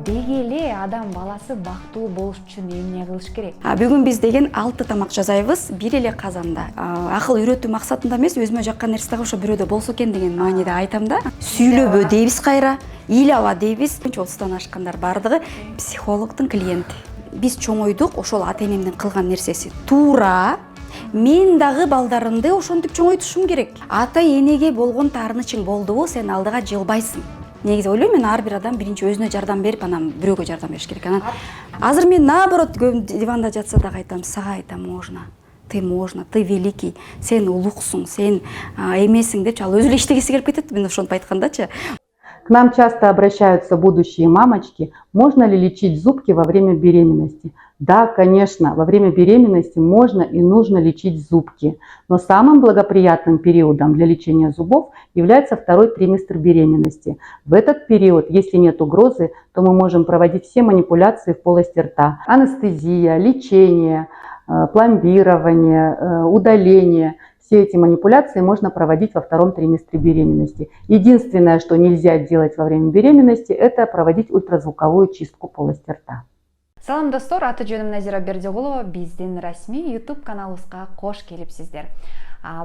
деги эле адам баласы бактылуу болуш үчүн эмне кылыш керек? Бүгүн биз деген 6 тамак жасайбыз, бир эле казанда. Акыл үйрөтүү максатында эмес, өзүмө жаккан нерсе дагы ошо бирөөдө болсо экен деген мааниде айтам да. Сүйлөбө дейбиз кайра, ыйлаба дейбиз. 30-тан ашкандар бардыгы психологдун клиенти. Биз чоңойдук, ошол ата энемдин кылган нерсеси туура. Мен дагы балдарымды ошентип чоңойтушум керек. Ата энеге болгон таарынычың болдубу, сен алдыга жылбайсың. Негизи ойлойм, мен ар бир адам биринчи өзүнө жардам берип, анан бирөөгө жардам бериш керек. Анан азыр мен наоборот диванда жатса дагы айтам, сага айтам, можно. Ты великий, сен улуксуң, сен эмесиң депчи, ал өзү эле иштегиси келип кетет, мен ошентип айткандачы. К нам часто обращаются будущие мамочки, можно ли лечить зубки во время беременности. Да, конечно, во время беременности можно и нужно лечить зубки, но самым благоприятным периодом для лечения зубов является второй триместр беременности. В этот период, если нет угрозы, то мы можем проводить все манипуляции в полости рта. Анестезия, лечение, пломбирование, удаление. Все эти манипуляции можно проводить во втором триместре беременности. Единственное, что нельзя делать во время беременности, это проводить ультразвуковую чистку полости рта. Салам достор, аты жөнүм Назира Бердиголова, биздин расмий YouTube каналыбызга кош келипсиздер.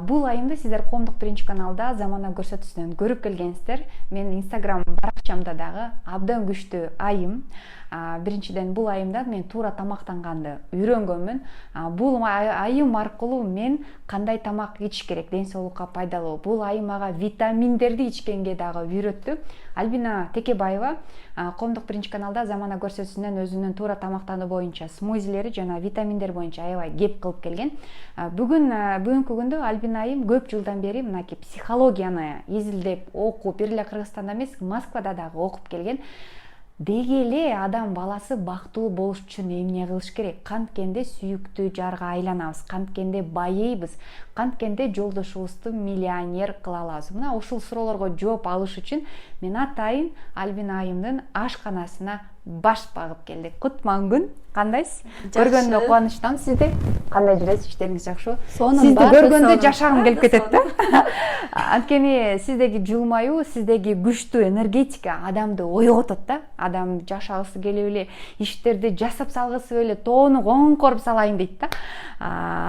Бул айымда сиздер Коомдук биринчи каналда замана көрсөтүүсүнөн көрүп келгенсиздер. Мен Instagram баракчамда дагы абдан күчтүү айым. Биринчиден бул айымда мен туура тамактанганды үйрөнгөнмүн. Бул айым аркылуу мен кандай тамак ич керек, ден соолукка пайдалуу. Бул айым ага витаминдерди ичкенге дагы үйрөттү. Альбина Текебаева Коомдук биринчи каналда замана көрсөтүүсүнөн өзүнүн туура тамактануу боюнча, смузилери жана витаминдер боюнча аябай кеп кылып келген. Бүгүнкү күндө Альбина айым көп жылдан бери мынакей психологияны изилдеп окуп, бир эле Кыргызстанда эмес, Москвада дагы окуп келген. Деги эле адам баласы бактылуу болуш үчүн эмне кылыш керек? Канткенде сүйүктүү жарга айланабыз, канткенде байыйбыз, канткенде жолдошубузду миллионер кыла алабыз. Мына ушул суроолорго жооп алыш үчүн мен атайын Альбина айымдын ашканасына баш багып келдик. Кутман кандайсыз? Көргөнгө кубанычтамын. Сизди кандай жүрөсүз? Иштериңиз жакшыбы? Сизди көргөндө жашагым келип кетет да. Анткени сиздеги жылмаюу, сиздеги күчтүү энергетика адамды ойготот да. Адам жашагысы келип эле, иштерди жасап салгысы эле, тоону коңкоруп салайын дейт да.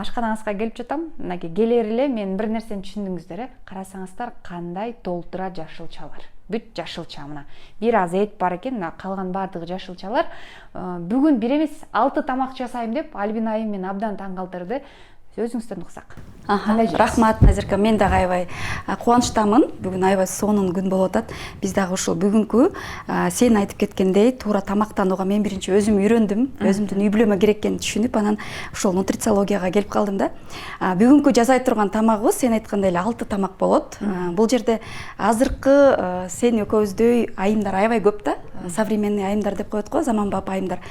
Ашканаңызга келип жатам. Мынакей келер эле мен бир нерсени түшүндүңүздөр, карасаңыздар кандай толтура жашылча бар. Бүт жашылча мына. Бир аз эт бар экен, мына калган баардыгы жашылчалар. Бүгүн бир эмес 6 тамак жасайм деп Альбина айым мени абдан таң калтырды. Өзүңүздөрдүн уксак. Рахмат Назирка, мен дагы аябай кубанычтамын. Бүгүн аябай сонун күн болуп атат. Биз дагы ушул бүгүнкү сен айтып кеткендей туура тамактанууга мен биринчи өзүм үйрөндүм. Өзүмдүн үй бүлөмө керек экенин түшүнүп, анан ушул нутрициологияга келип калдым да. Бүгүнкү жасай турган тамагыбыз сен айткандай эле 6 тамак болот. Бул жерде азыркы сен экөөбүздөй айымдар аябай көп да. Современный айымдар деп коет го, заманбап айымдар.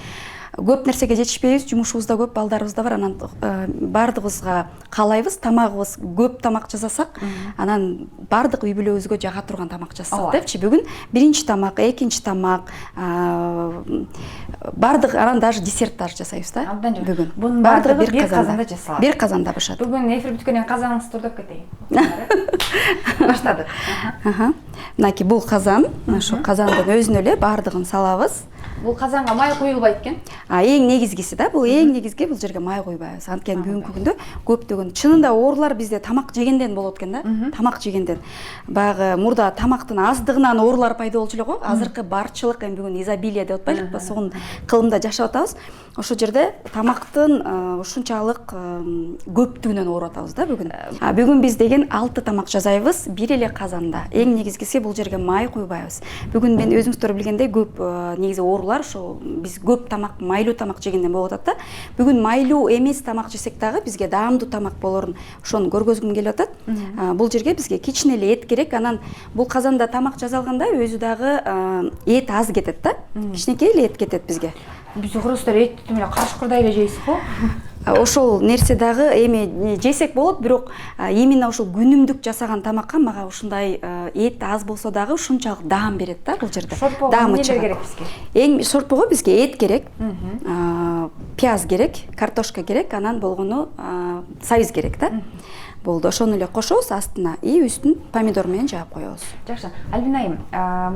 Көп нерсеге жетишпейбиз, жумушубуз да көп, балдарыбыз да бар. Анан бардыгыбызга каалайбыз, тамагыбыз көп тамак жасасак, анан бардык үй бүлөбүзгө жага турган тамак жасасак депчи. Бүгүн биринчи тамак, экинчи тамак, бардык, анан даже десерт даже жасайбыз да. Бүгүн бунун бардыгы бир казанда жасалат. Бир казанда бышат. Бүгүн эфир бүткөндөн казаныңызды турдап кетейин. Баштадык. Мынакей бул казан, ошо казандын өзүнө эле бардыгын салабыз. Бул казанга май куюлбайт экен. Эң негизгиси да, бул эң негизги, бул жерге май куйбайбыз. Анткени бүгүнкү күндө көптөгөн чынында оорулар бизде тамак жегенден болот экен да. Тамак жегенден. Баягы мурда тамактын аздыгынан оорулар пайда болчу эле го. Азыркы барчылык, эми бүгүн изобилие деп атпайлыкпы, сонун кылымда жашап атабыз. Ошол жерде тамактын ушунчалык көптүгүнөн ооруп атабыз да бүгүн. Бүгүн биз деген 6 тамак жасайбыз, бир эле казанда. Эң негизгиси бул жерге май куйбайбыз. Бүгүн мен өзүңүздөр билгендей көп негизи оорулар ошо биз көп тамак, майлуу тамак жегенден болуп атат да. Бүгүн майлуу эмес тамак жесек дагы бизге даамдуу тамак болорун ошону көргөзгүм келип атат. Бул жерге бизге кичине эле эт керек. Анан бул казанда тамак жасалганда өзү дагы эт аз кетет да. Кичинекей эле эт кетет бизге. Биз кыргыздар этти эле кашкырдай эле жейсиз го. Ошол нерсе дагы эми жесек болот, бирок именно ошол күнүмдүк жасаган тамакка мага ушундай эт аз болсо дагы ушунчалык даам берет да бул жерде. Даамы керек бизге. Эң шорпого бизге эт керек, пияз керек, картошка керек, анан болгону сабиз керек да. болду. Ошону эле кошобуз астына и үстүн помидор менен жаап коебуз. Жакшы. Альбина айым,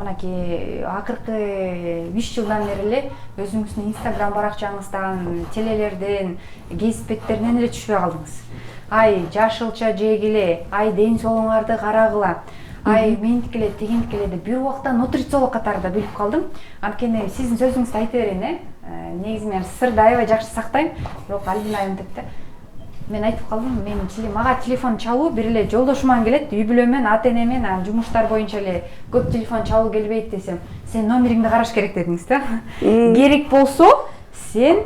мынакей акыркы 5 жылдан бери эле өзүңүздүн Instagram баракчаңыздан, телелерден, гезит беттеринен эле түшпөй калдыңыз. Ай, жашылча жегиле, ай, ден соолуңарды карагыла, ай, ментикиле, тегинтикиле деп бир убакта нутрициолог катарында билип калдым. Анткени сиздин сөзүңүздү айта берейин, негизи мен сырды аябай жакшы сактайм, бирок Альбина айым деп мен айтып калдым, мага телефон чалуу бир эле жолдошуман келет, үй бүлөмөн, ата энемен, жумуштар боюнча эле көп телефон чалуу келбейт десем, сен номериңди караш керек дедиңиз да. Керек болсо, сен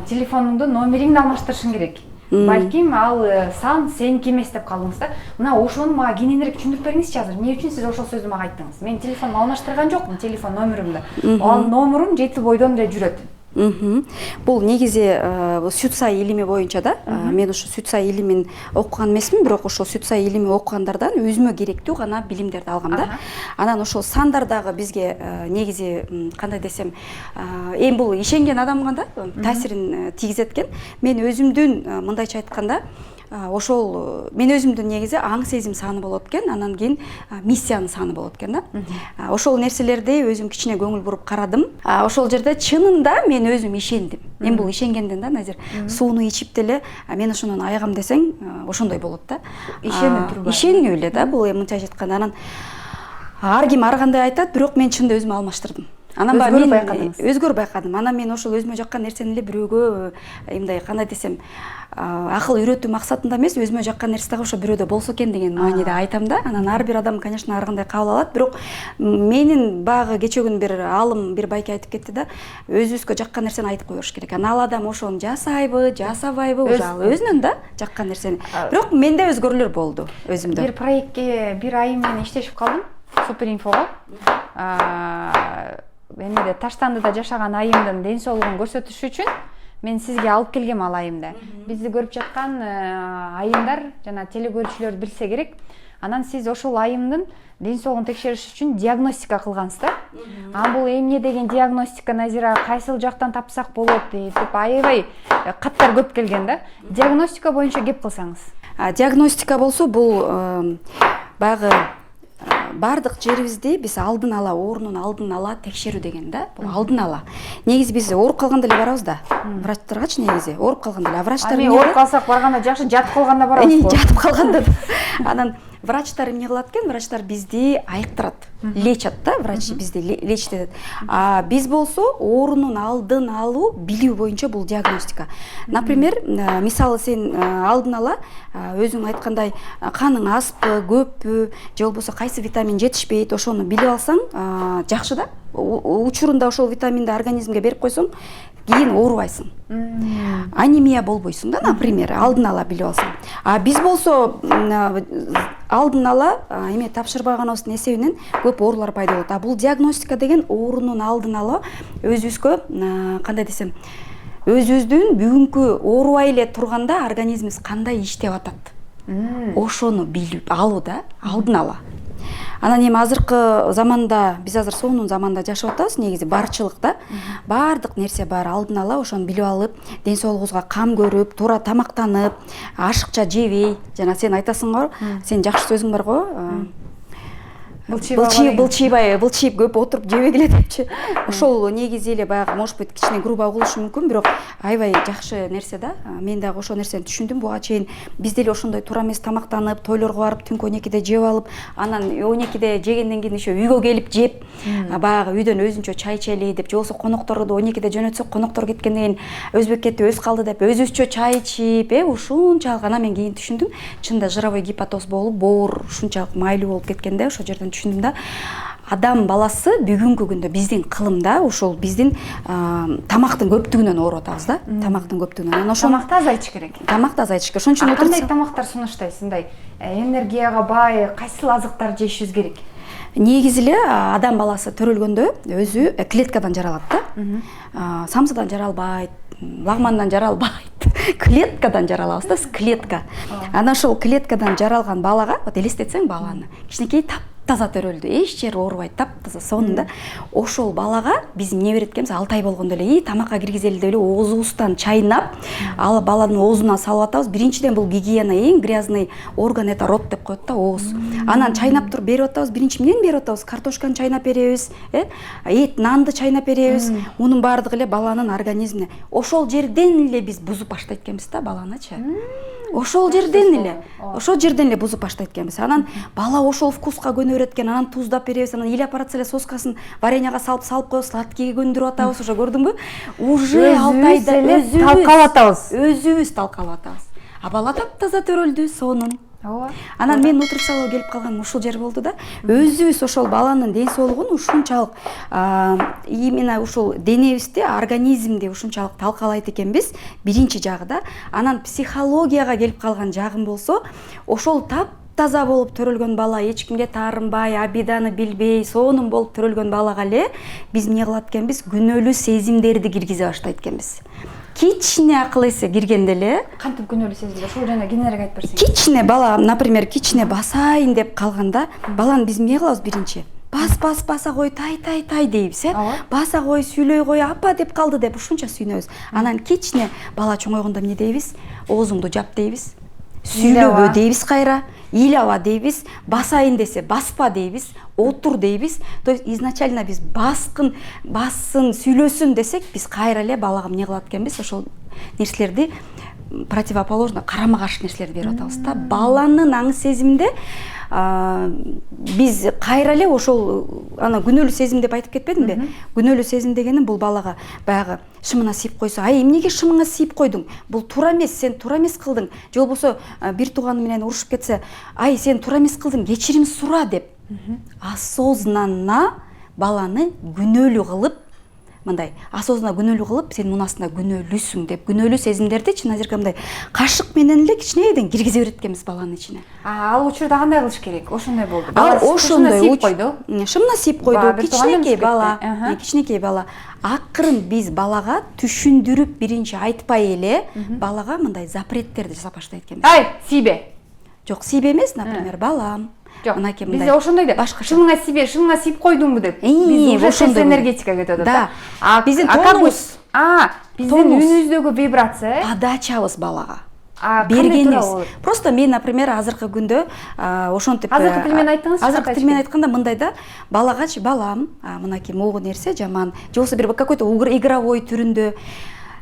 телефонуңду номериңди алмаштырышың керек. Балким ал сан сеники эмес деп калдыңыз да. Мына ошону мага кененирээк түшүндүрүп бериңизчи азыр. Эмне үчүн сиз ошол сөздү мага айттыңыз? Мен телефон алмаштырган жокмун, телефон номеримди. Ал номерум 7 бойдон эле жүрөт. Бул негизи сүт сай илими боюнча да, мен ушу сүт сай илимин окуган эмесмин, бирок ошол сүт сай илими окугандардан өзүмө керектүү гана билимдерди алгам да. Анан ошол сандардагы бизге негизи кандай десем, эми бул ишенген адамга да таасирин тийгизет экен. Мен өзүмдүн мындайча айтканда ошол мен өзүмдүн негизи аң сезим саны болот экен, анан кийин миссиянын саны болот экен да. Ошол нерселерди өзүм кичине көңүл буруп карадым. Ошол жерде чынында мен өзүм ишендим. Мен бул ишенгенден да назир сууну ичип деле мен ошондон айыгам десең, ошондой болот да. Ишенип эле да, бул мынча айтканда. Анан ар ким ар кандай айтат, бирок мен чынында өзүмө алмаштырдым. Анан мен өзгөрүп байкадым. Анан мен ошол өзүмө жаккан нерсени эле бирөөгө мындай кандай десем, акыл үйрөтүү максатында эмес, өзүмө жаккан нерсе дагы ошо бирөөдө болсо экен деген мааниде айтам да. Анан ар бир адам, конечно, ар кандай кабыл алат, бирок менин багы кечээ күн бир алым, бир байке айтып кетти да, өзүбүзгө жаккан нерсени айтып кое бериш керек. Анан ал адам ошону жасайбы, жасабайбы, өзүнөн да жаккан нерсени. Бирок менде өзгөрүүлөр болду өзүмдө. Бир проектке бир айым менен иштешип калдым, Суперинфого. Эмеде Таштандыда жашаган айымдын ден соолугун көрсөтүш үчүн мен сизге алып келгем ал айымды. Бизди көрүп жаткан айымдар жана телекөрүүчүлөр билсе керек. Анан сиз ошол айымдын ден соолугун текшериш үчүн диагностика кылгансыз да. Бул эмне деген диагностика, Назира, кайсыл жактан тапсак болот деп аябай каттар көп келген да. Диагностика боюнча кеп кылсаңыз. Диагностика болсо бул баягы бардык жерибизди биз алдын ала, оорунун алдын ала текшерүү деген да. Бул алдын ала. Негизи биз ооруп калганда эле барабыз да. Врачтаргачы негизи ооруп калганда эле. Врачтар эмне ооруп калсак барганда жакшы, жатып калганда барабыз го. Жатып калганда. Анан врачтар эмне кылат экен? Врачтар бизди айыктырат, лечат да, врач бизди лечит этет. Биз болсо оорунун алдын алуу, билүү боюнча бул диагностика. Например, мисалы сен алдын ала өзүң айткандай каның азбы, көппү, же болбосо кайсы витамин жетишпейт, ошону билип алсаң жакшы да. Учурунда ошол витаминди организмге берип койсоң, кийин оорубайсың. Анемия болбойсуң да, например, алдын ала билип алсаң. Биз болсо алдын ала эме тапшырбаганыбыздын эсебинен көп оорулар пайда болот. Бул диагностика деген оорунун алдын ала өзүбүзгө кандай десем, өзүбүздүн бүгүнкү оорубай эле турганда организмибиз кандай иштеп атат. Ошону билип алуу да, алдын ала. Анан эми азыркы заманда, биз азыр сонун заманда жашап атабыз, негизи барчылык да. Бардык нерсе бар, алдын ала ошону билип алып, ден соолугубузга кам көрүп, туура тамактанып, ашыкча жебей, жана сен айтасың го, сен жакшы сөзүң бар го. Былчыйып көп отуруп жебегиле депчи. Ошол негизи эле баягы, может быть, кичине грубо угулушу мүмкүн, бирок аябай жакшы нерсе да. Мен дагы ошол нерсени түшүндүм. Буга чейин биз деле ошондой туура эмес тамактанып, тойлорго барып түнкү 12-де жеп алып, анан 12-де жегенден кийин еще үйгө келип жеп, баягы үйдөн өзүнчө чай ичели деп, же болбосо конокторду 12-де жөнөтсөк, коноктор кеткенден кийин өзбек кетти, өз калды деп, өзүбүзчө чай ичип, ушунчалык. Анан мен кийин түшүндүм, чында жыровой гепатоз болуп, боор ушунчалык майлуу болуп кеткенде, ошол жерден түшүндүм да. Адам баласы бүгүнкү күндө биздин кылымда ошол биздин тамактын көптүгүнөн ооруп атабыз да. Тамактын көптүгүнөн. Анан ошол тамакты азайтыш керек. Тамакты азайтыш керек. Ошон үчүн кандай тамактар сунуштайсыз? Мындай энергияга бай кайсыл азыктар жешибиз керек? Негизи эле адам баласы төрөлгөндө өзү клеткадан жаралат да. Самсадан жаралбайт, лагмандан жаралбайт. Клеткадан жаралабыз да, клетка. Анан ошол клеткадан жаралган балага, вот элестетсең баланы, кичинекей таптаза төрөлдү, эч жери оорубайт, таптаза. Сонунда ошол балага биз эмне берет экенбиз? 6 ай болгондо эле тамакка киргизели деп эле оозубуздан чайнап, ал баланын оозуна салып атабыз. Биринчиден бул гигиена, эң грязный орган это рот деп коет да, ооз. Анан чайнап туруп берип атабыз. Биринчи эмнени берип атабыз? Картошканы чайнап беребиз, эт, нанды чайнап беребиз. Мунун баардыгы эле баланын организмине. Ошол жерден эле биз бузуп баштайт экенбиз да баланычы. Ошол жерден эле бузуп баштайт экенбиз. Анан бала ошол вкуска көнө берет экен, анан туздап беребиз, анан эл апаратса эле соскасын вареньяга салып коебуз, сладкийге көндүрүп атабыз. Ошо көрдүңбү? Уже 6 айда өзүбүз талкалап атабыз. А бала таптаза төрөлдү, сонун. Анан мен нутрициология келип калганым ушул жер болду да. Өзүбүз ошол баланын ден соолугун ушунчалык именно ушул денебизде, организмде ушунчалык талкалайт экенбиз. Биринчи жагы да. Анан психологияга келип калган жагым болсо, ошол таза болуп төрөлгөн бала, эч кимге таарынбай, обиданы билбей, сонун болуп төрөлгөн балага эле биз эмне кылат экенбиз? Күнөөлүү сезимдерди киргизе баштайт экенбиз. Кичине акыл эсе киргенде эле кантип күнөөлүү сезимдер? Ошол жана кененирээк айтып берсең. Кичине бала, например, кичине басайын деп калганда, баланы биз эмне кылабыз биринчи? Баса кой, тай дейбиз, Баса кой, сүйлөй кой, апа деп калды деп ушунча сүйнөбүз. Анан кичине бала чоңойгондо эмне дейбиз? Оозуңду жап дейбиз. Сүйлөбө дейбиз кайра, ыйлаба дейбиз, басайын десе баспа дейбиз, отур дейбиз. То есть изначально биз бассын, сүйлөсүн десек, биз кайра эле балага эмне кылат экенбиз? Ошол нерселерди противоположно, карама каршы нерселерди берип атабыз да. Баланын аң сезиминде биз кайра эле ошол ана күнөөлүү сезим деп айтып кетпедимби? Күнөөлүү сезим дегеним бул балага баягы шымына сийип койсо, ай эмнеге шымыңа сийип койдуң? Бул туура эмес, сен туура эмес кылдың. Же болбосо бир тууганы менен урушуп кетсе, ай сен туура эмес кылдың, кечирим сура деп. Осознанно баланы күнөөлүү кылып, мындай осознанно күнөөлүү кылып, сен мунасында күнөөлүүсүң деп, күнөөлүү сезимдерди чыназыркы мындай кашык менен эле кичинеден киргизе берет экенбиз баланын ичине. Ал учурда кандай кылыш керек? Ошондой болду. Бала ошондой сийип койду. Шымына сийип койду, кичинекей бала. Акырын биз балага түшүндүрүп биринчи айтпай эле балага мындай запреттерди жасап баштайт экенбиз. Ай, сийбе. Жок, сийбе эмес, например, балам. Жок, бизде ошондой да. Шымыңа сийип койдуңбу деп. Биз уже терс энергетика кетип атат да. Биздин тонубуз, биздин үнүбүздөгү вибрация, подачабыз балага. Бергенибиз. Просто мен, например, азыркы күндө ошентип азыркы тил менен айттыңыз. Азыркы тил менен айтканда мындай да, балагачы балам, мынакей могу нерсе жаман, же болбосо бир какой-то игровой түрүндө.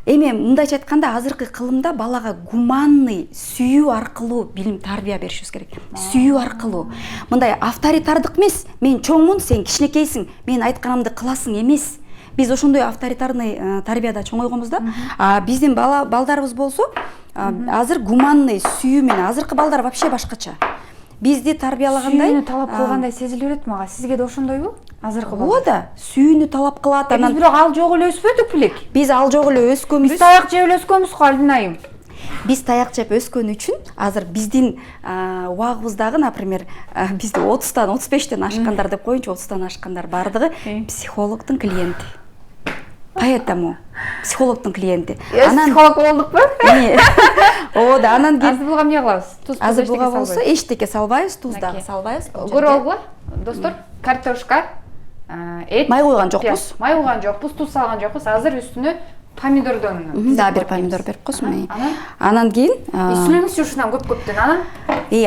Эми мындайча айтканда азыркы кылымда балага гуманный сүйүү аркылуу билим тарбия беришибиз керек. Сүйүү аркылуу. Мындай авторитардык эмес, мен чоңмун, сен кичинекейсиң, мен айтканымды кыласың эмес. Биз ошондой авторитарный тарбияда чоңойгонбуз да. Биздин балдарыбыз болсо, азыр гуманный сүйүү менен, азыркы балдар вообще башкача. Бизди тарбиялагандай сүйүүнү талап кылгандай сезилип берет мага. Сизге да ошондойбу? Азыркы балдар. Ооба да, сүйүүнү талап кылат. Биз бирок ал жок эле өспөдүк белек. Биз ал жок эле өскөнбүз. Биз таяк жеп эле өскөнбүз го, Альбинайым. Биз таяк жеп өскөн үчүн азыр биздин убагыбыздагы, например, бизде 30-тан 35-тен ашкандар деп коеюнчу, 30-тан ашкандар бардыгы психологдун клиенти. Поэтому психологдун клиенти. Психолог болдукпу? Ооба да, анан азыр булга эмне кылабыз? Азыр булга болсо эчтеке салбайбыз, туз дагы салбайбыз. Көрүп алгыла, достор, картошка, эт. Май койгон жокпуз. Май койгон жокпуз, туз салган жокпуз. Азыр үстүнө помидордон. Да, бир помидор берип койсун. Анан кийин сүйлөңүзчү ушундан көп-көптөн.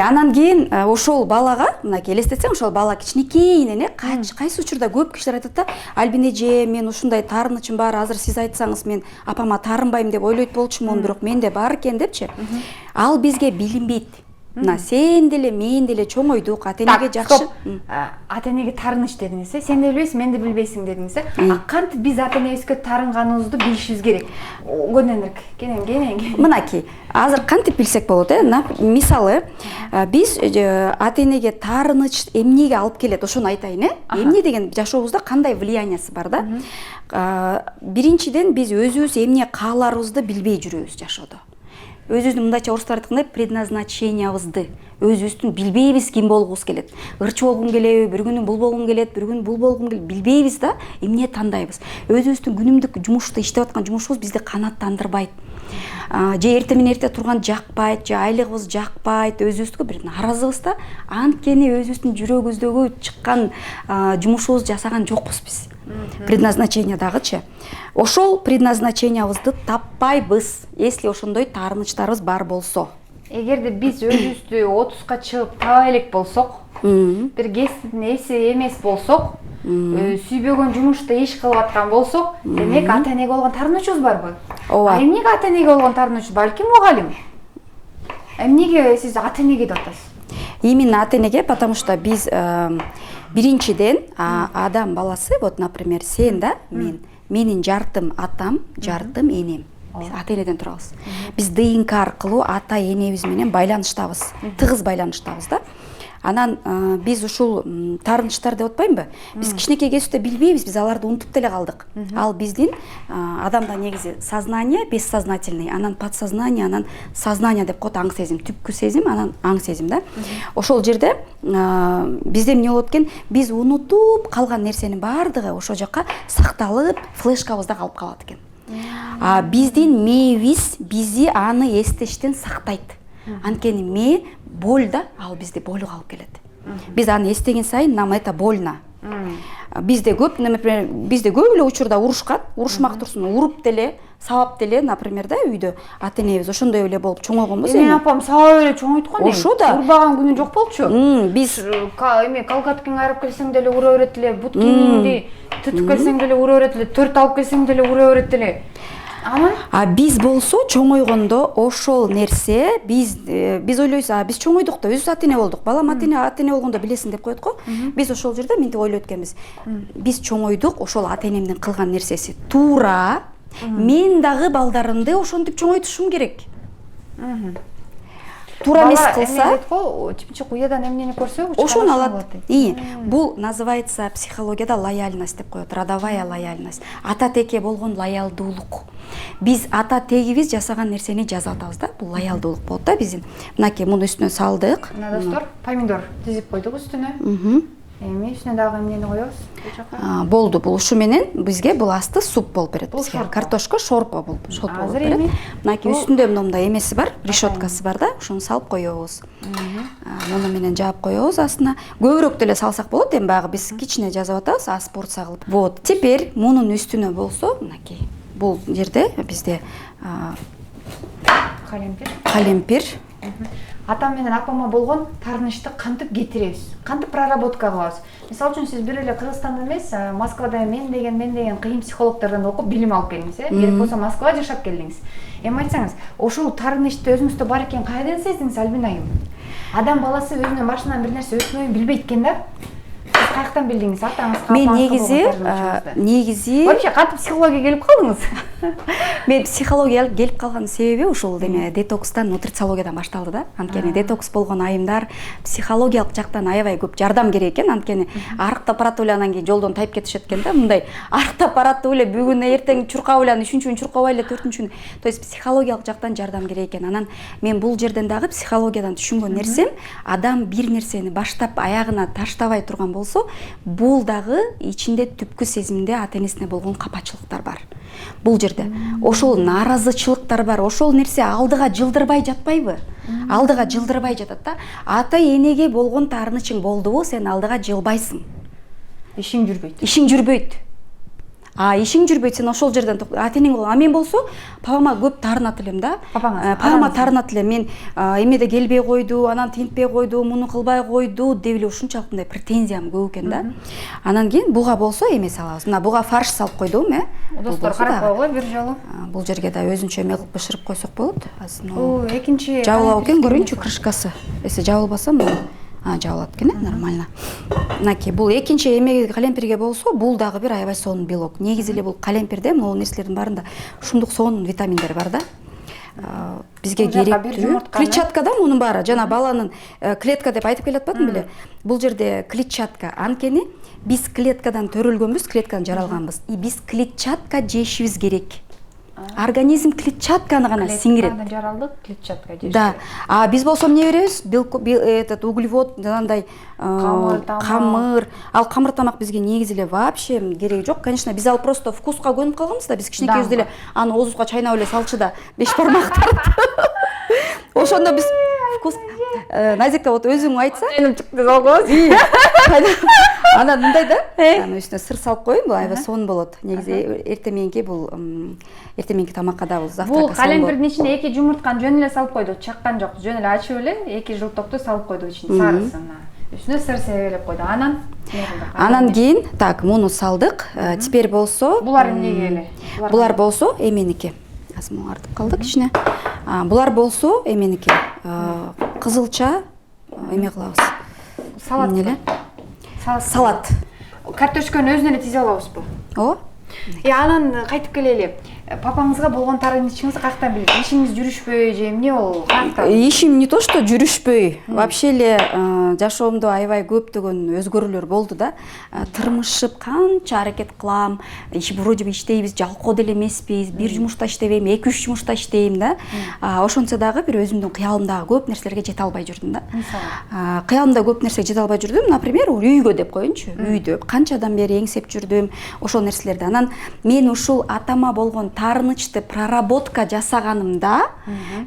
Анан кийин ошол балага, мынакей элестетсең, ошол бала кичинекейинен кайсы учурда көп кишилер айтат да, Альбин эже, мен ушундай таарынычым бар, азыр сиз айтсаңыз мен апама таарынбайм деп ойлойт болчумун, бирок менде бар экен депчи. Ал бизге билинбейт. Мына сен деле мен деле чоңойдук, ата-энеге жакшы. Ата-энеге таарыныч дедиңиз, сен деле билбейсиң, мен деле билбейсиң дедиңиз. Кантип биз ата-энебизге таарынганыбызды билишибиз керек. Көненирээк, кенен. Мынакей, азыр кантип билсек болот, мисалы, биз ата-энеге таарыныч эмнеге алып келет, ошону айтайын, эмне деген жашообузда кандай влияниясы бар да? Биринчиден биз өзүбүз эмне кааларыбызды билбей жүрөбүз жашоодо. Өзүбүздүн мындайча орустар айткандай предназначениябызды өзүбүздүн билбейбиз ким болгубуз келет. Ырчы болгум келеби, бир күнү бул болгум келет, бир күнү бул болгум келет, билбейбиз да, эмне тандайбыз. Өзүбүздүн күнүмдүк жумушту иштеп аткан жумушубуз бизди канааттандырбайт. же эрте менен эрте турган жакпайт, же айлыгыбыз жакпайт, өзүбүзгө бир наразыбыз да. Анткени өзүбүздүн жүрөгүбүздөгү чыккан жумушубузду жасаган жокпуз биз. Предназначениядагычы. Ошол предназначениябызды таппайбыз, если ошондой таарынычтарыбыз бар болсо. Эгерде биз өзүбүздү отузга чыгып таба элек болсок, бир кесиптин ээси эмес болсок, сүйбөгөн жумушта иш кылып аткан болсок, демек ата энеге болгон таарынычыбыз барбы? Ооба. Эмнеге ата энеге болгон таарынычыбыз? Балким мугалим. Эмнеге сиз ата энеге деп атасыз? Именно ата энеге, потому что биз биринчиден адам баласы, вот, например, сен да, менин жартым атам, жартым энем. Биз ата энеден турабыз. Биз ДНК аркылуу ата энебиз менен байланыштабыз, тыгыз байланыштабыз да. Анан биз ушул таарынычтар деп атпаймынбы? Биз кичинекей кезибизде билбейбиз, биз аларды унутуп деле калдык. Ал биздин адамда негизи сознание, бессознательный, анан подсознание, анан сознание деп коет, аң сезим, түпкү сезим, анан аң сезим да. Ошол жерде бизде эмне болот экен? Биз унутуп калган нерсенин баардыгы ошол жакка сакталып, флешкабызда калып калат экен. Биздин мээбиз бизи аны эстештен сактайт. Анткени мээ боль да, ал бизди болго алып келет. Биз аны эстеген сайын нам это больно. Бизде көп, например, бизде көп эле учурда урушкан, урушмак турсун, уруп деле, сабап деле, например, да, үйдө ата энебиз ошондой эле болуп чоңойгонбуз. Менин апам сабап эле чоңойткон. Ошо да. Урбаган күнү жок болчу. Биз эме колготкаңды айырып келсең деле ура берет эле, бут кийимиңди тутуп келсең деле ура берет эле, төрт алып келсең деле ура берет эле. Биз болсо чоңойгондо ошол нерсе биз ойлойбуз, биз чоңойдук да, өзүбүз ата эне болдук. Балам ата эне болгондо билесиң деп коет го. Биз ошол жерде мынтип ойлойт экенбиз. Биз чоңойдук, ошол ата энемдин кылган нерсеси туура. Мен дагы балдарымды ошентип чоңойтушум керек. Туура эмес кылса, типичек уядан эмнени көрсө, ошону алат. Бул называется психологияда лояльность деп коет, родовая лояльность. Ата теке болгон лоялдуулук. Биз ата тегибиз жасаган нерсени жазып атабыз да, бул лоялдуулук болот да биздин. Мынакей муну үстүнө салдык. Мына достор, помидор тизип койдук үстүнө. Эми үстүнө дагы эмнени коебуз? Бул жака. Болду, бул ушу менен бизге бул асты суп болуп берет. Картошка, шорпа болуп берет. Мынакей үстүндө мындай эмеси бар, решеткасы бар да, ошону салып коебуз. Муну менен жаап коебуз астына. Көбүрөөк деле салсак болот, эми багы биз кичине жазып атабыз, аз порция кылып. Вот, теперь мунун үстүнө болсо, мынакей бул жерде бизде калемпир. Атам менен апама болгон таарынычты кантип кетиребиз? Кантип проработка кылабыз? Мисалы үчүн сиз бир эле Кыргызстанда эмес, Москвада мен деген кыйын психологдордон окуп билим алып келдиңиз, керек болсо Москвада жашап келдиңиз. Эми айтсаңыз, ошол таарынычты өзүңүздө бар экен кайдан сездиңиз, Альбина айым? Адам баласы өзүнүн башынан бир нерсе өтмөйүн билбейт экен да. Сиз каяктан билдиңиз? Атаңызга, мен негизи вообще кантип психологияга келип калдыңыз? Мен психологияга келип калган себеби ушул деме детокстан, нутрициологиядан башталды да. Анткени детокс болгон айымдар психологиялык жактан аябай көп жардам керек экен. Анткени арыктап баратып эле анан кийин жолдон тайып кетишет экен да. Мындай арыктап баратып эле бүгүн эртең чуркап эле, үчүнчү күнү чуркабай эле, төртүнчү күнү. То есть психологиялык жактан жардам керек экен. Анан мен бул жерден дагы психологиядан түшүнгөн нерсем, адам бир нерсени баштап аягына таштабай турган болсо, бул дагы ичинде түпкү сезиминде ата энесине болгон капачылыктар бар. Бул жерде ошол наразычылыктар бар. Ошол нерсе алдыга жылдырбай жатпайбы? Алдыга жылдырбай жатат да. Ата энеге болгон таарынычың болдубу, сен алдыга жылбайсың. Ишиң жүрбөйт. Ишиң жүрбөйт. Ишиң жүрбөйт, сен ошол жерден ата энең болгон. Мен болсо папама көп таарынат элем да. Папама таарынат элем. Мен эмеде келбей койду, анан тинтпей койду, муну кылбай койду деп эле ушунчалык мындай претензиям көп экен да. Анан кийин буга болсо эме салабыз. Мына буга фарш салып койдум, Достор карап койгула бир жолу. Бул жерге да өзүнчө эме кылып бышырып койсок болот. Экинчи жабылабы экен, көрөйүнчү крышкасы. Эсе жабылбаса муну жабылат экен, нормально. Мынакей бул экинчи эме калемпирге болсо, бул дагы бир аябай сонун белок. Негизи эле бул калемпирде могу нерселердин баарында ушундук сонун витаминдер бар да. Бизге керектүү клетчатка да мунун баары. Жана баланын клетка деп айтып келатпадым беле? Бул жерде клетчатка. Анткени биз клеткадан төрөлгөнбүз, клеткадан жаралганбыз. Биз клетчатка жешибиз керек. Организм клетчатканы гана сиңирет. Жаралдык клетчатка жеш. Да. А биз болсо эмне беребиз? Этот углевод, жанагындай камыр. Ал камыр тамак бизге негизи эле вообще кереги жок. Конечно, биз ал просто вкуска көнүп калганбыз да. Биз кичинекейбизде эле аны оозубузга чайнап эле салчу да 5 бармактарды. Ошондо биз вкус Назика вот өзүң айтса, Менин чыкты залгоз. анан мындай да, анын үстүнө сыр салып коеюн, бул аябай сонун болот. Негизи эртеменки бул эртеменки тамакка да бул завтракка Бул сонун болот. калембирдин ичине 2 жумуртканы жөн эле салып койду, чаккан жок. Жөн эле ачып эле 2 жылтокту салып койду ичине сарысына. Үстүнө сыр себелеп койду. Анан кийин так, муну салдык. Теперь болсо, булар эмнеге эле? Булар болсо эменики. Азыр муну артып калды кичине. Булар болсо эменики. Кызылча эме кылабыз. Салат эле? Салат. Картошканы өзүнө эле тизе алабызбы? Ооба. Анан кайтып келели. Папаңызга болгон таарынычыңызды каяктан билдиңиз? Ишиңиз жүрүшпөй же эмне болду? Ишим не то что жүрүшпөй. Вообще эле жашоомдо аябай көптөгөн өзгөрүүлөр болду да. Тырмышып канча аракет кылам. Вроде бы иштейбиз, жалкоо деле эмеспиз. Бир жумушта иштебейм, 2-3 жумушта иштейм да. Ошончо дагы бир өзүмдүн кыялымдагы көп нерселерге жете албай жүрдүм да. Кыялымда көп нерсеге жете албай жүрдүм. Например, үйгө деп коеюнчу. Үйдө канчадан бери эңсеп жүрдүм ошол нерселерди. Анан мен ушул атама болгон таарынычты проработка жасаганымда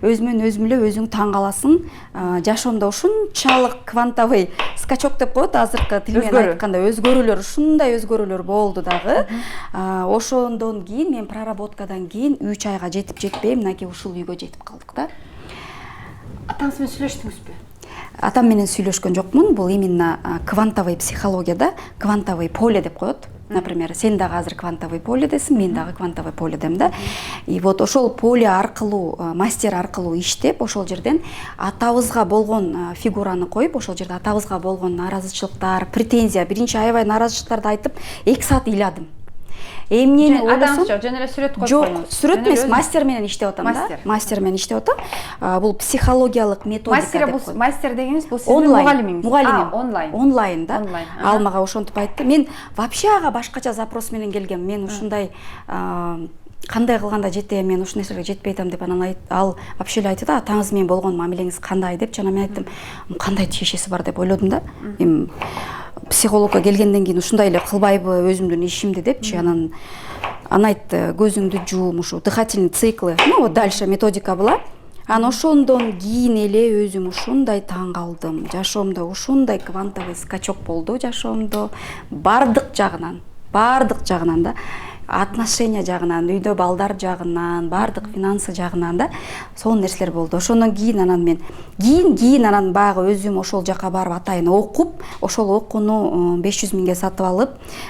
өзүмөн өзүм эле өзүң таң каласың. Жашоомдо ушунчалык квантовый скачок деп коет азыркы тил менен айтканда, өзгөрүүлөр, ушундай өзгөрүүлөр болду дагы. Ошондон кийин мен проработкадан кийин 3 айга жетип жетпей мынакей ушул үйгө жетип калдык да. Атаңыз менен сүйлөштүңүзбү? Атам менен сүйлөшкөн жокмун. Бул именно квантовый психологияда квантовый поле деп коет. Например, сен дагы азыр квантовый поледесиң, мен дагы квантовый поледем да. И вот ошол поле аркылуу, мастер аркылуу иштеп, ошол жерден атабызга болгон фигураны коюп, ошол жерде атабызга болгон наразычылыктар, претензия, биринчи аябай наразычылыктарды айтып, 2 саат ыйладым. Эмнени ойлосом? Жөн эле сүрөт коюп Жок, койдуңуз. сүрөт эмес, мастер менен иштеп атам да. Мастер менен иштеп атам. Бул психологиялык методика деп коет. Мастер дегениңиз бул сиздин мугалимиңиз? Мугалимим. Онлайн да. Онлайн. Ал мага ошентип айтты. Мен вообще ага башкача запрос менен келгем. Мен ушундай кандай кылганда жетем, мен ушул нерселерге жетпей атам деп, анан ал вообще эле айтты да, атаңыз менен болгон мамилеңиз кандай деп, жана мен айттым, кандай тиешеси бар деп ойлодум да. Психологко келгенден кийин ушундай эле кылбайбы өзүмдүн ишимди депчи. Анан айтты, көзүңдү жуум, ушу дыхательный циклы, ну вот дальше методика була. Анан ошондон кийин эле өзүм ушундай таң калдым. Жашоомдо ушундай квантовый скачок болду жашоомдо. Бардык жагынан да. Отношения жагынан, үйдө балдар жагынан, бардык финансы жагынан да сонун нерселер болду. Ошондон кийин анан мен анан баягы өзүм ошол жака барып атайын окуп, ошол окууну 500 миңге сатып алып,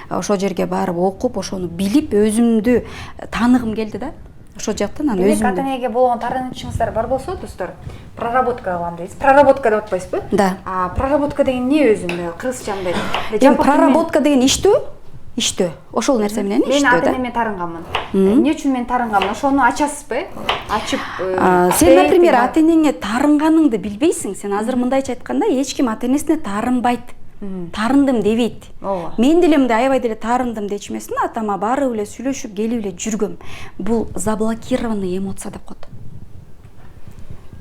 ошол жерге барып окуп, ошону билип, өзүмдү тааныгым келди да. Ошол жактан анан өзүм. Ата-энеге болгон таарынычыңыздар бар болсо, достор, проработка кылам дейсиз. Проработка деп атпайсызбы? Да. Проработка деген эмне өзүм? Кыргызчамда. Проработка деген иштөө. Ошол нерсе менен иштөө да. Мен ата-энеме таарынгамын. Эмне үчүн мен таарынгамын? Ошону ачасызбы? Ачып. Сен, например, ата-энеңе таарынганыңды билбейсиң. Сен азыр мындайча айтканда, эч ким ата-энесине таарынбайт. Таарындым дебейт. Мен деле мындай аябай деле таарындым дечү эмесмин, атама барып эле сүйлөшүп, келип эле жүргөм. Бул заблокированный эмоция деп коет.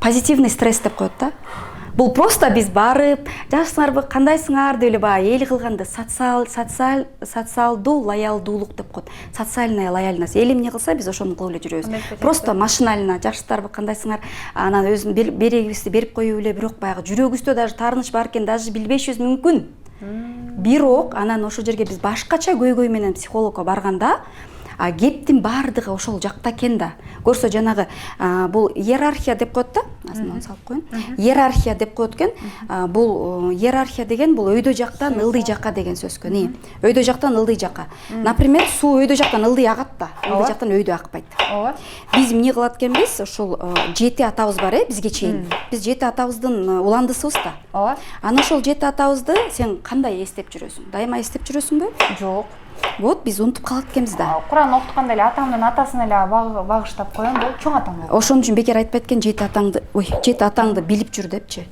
Позитивный стресс деп коет да. Бул просто биз барып, жакшысыңарбы, кандайсыңар деп эле баягы эл кылганда социалдуу лоялдуулук деп коет. Социальная лояльность. Эл эмне кылса биз ошону кылып эле жүрөбүз. Просто машинально жакшысыңарбы, кандайсыңар, анан өзүн берегибизди берип коюп эле, бирок баягы жүрөгүбүздө даже таарыныч бар экен, даже билбешибиз мүмкүн. Бирок анан ошол жерге биз башкача көйгөй менен психологко барганда, кептин баардыгы ошол жакта экен да. Көрсө жанагы бул иерархия деп коет да. Азыр салып коеюн. Иерархия деп коет экен. Бул иерархия деген бул өйдө жактан ылдый жакка деген сөз экен. Өйдө жактан ылдый жакка. Например, суу өйдө жактан ылдый агат да. Ылдый жактан өйдө акпайт. Ооба. Биз эмне кылат экенбиз? Ошол 7 атабыз бар бизге чейин. Биз 7 атабыздын уландысыбыз да. Ооба. Анан ошол 7 атабызды сен кандай эстеп жүрөсүң? Дайыма эстеп жүрөсүңбү? Жок. Вот биз унутуп калат экенбиз да. Куран окутканда эле атамдын атасын эле багыштап коем болуп, чоң атам болуп. Ошон үчүн бекер айтпайт экен, 7 атаңды билип жүр депчи.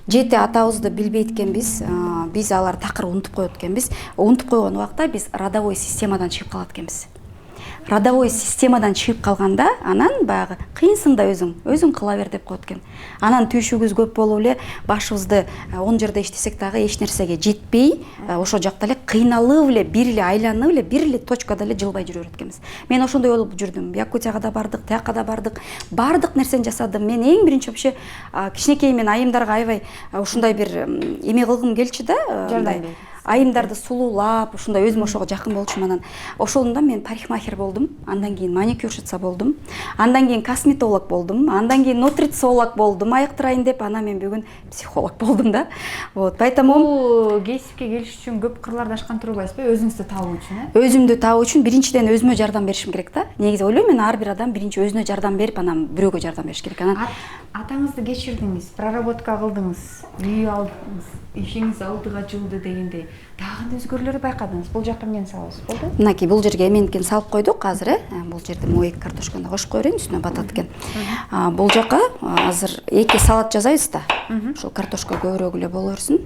7 атабызды билбейт экенбиз, биз алар такыр унутуп коет экенбиз. Унутуп койгон убакта биз родовой системадан чыгып калат экенбиз. родовой системадан чыгып калганда анан баягы кыйынсың да өзүң кыла бер деп коет экен. Анан түйшүгүбүз көп болуп эле башыбызды 10 жерде иштесек дагы эч нерсеге жетпей, ошол жакта эле кыйналып эле, бир эле айланып эле, бир эле точкада эле жылбай жүрө берет экенбиз. Мен ошондой болуп жүрдүм. Якутияга да бардык, тияка да бардык. Бардык нерсени жасадым. Мен эң биринчи вообще кичинекей мен айымдарга аябай ушундай бир эме кылгым келчү да, айымдарды сулуулап, ушундай өзүм ошого жакын болчумун. Анан ошондо мен парикмахер болдум, андан кийин маникюрщица болдум, андан кийин косметолог болдум, андан кийин нутрициолог болдум, айыктырайын деп, анан мен бүгүн психолог болдум да. Вот, поэтому бул кесипке келиш үчүн көп кырларды ашкан турбайсызбы, өзүңүздү табуу үчүн, өзүмдү табуу үчүн биринчиден өзүмө жардам беришим керек да. Негизи ойлойм мен ар бир адам биринчи өзүнө жардам берип, анан бирөөгө жардам бериш керек. Анан атаңызды кечирдиңиз, проработка кылдыңыз, үй алдыңыз, ишиңиз алдыга жылды дегендей, дагы өзгөрүүлөр байкадыңыз. Бул жакка эмнени салабыз? Болду? Мынакей бул жерге эменикин салып койдук азыр, бул жерде моек картошканы кошуп кое берейин, үстүнө батат экен. Бул жака азыр 2 салат жасайбыз да. Ошол картошка көбүрөөк эле боло берсин.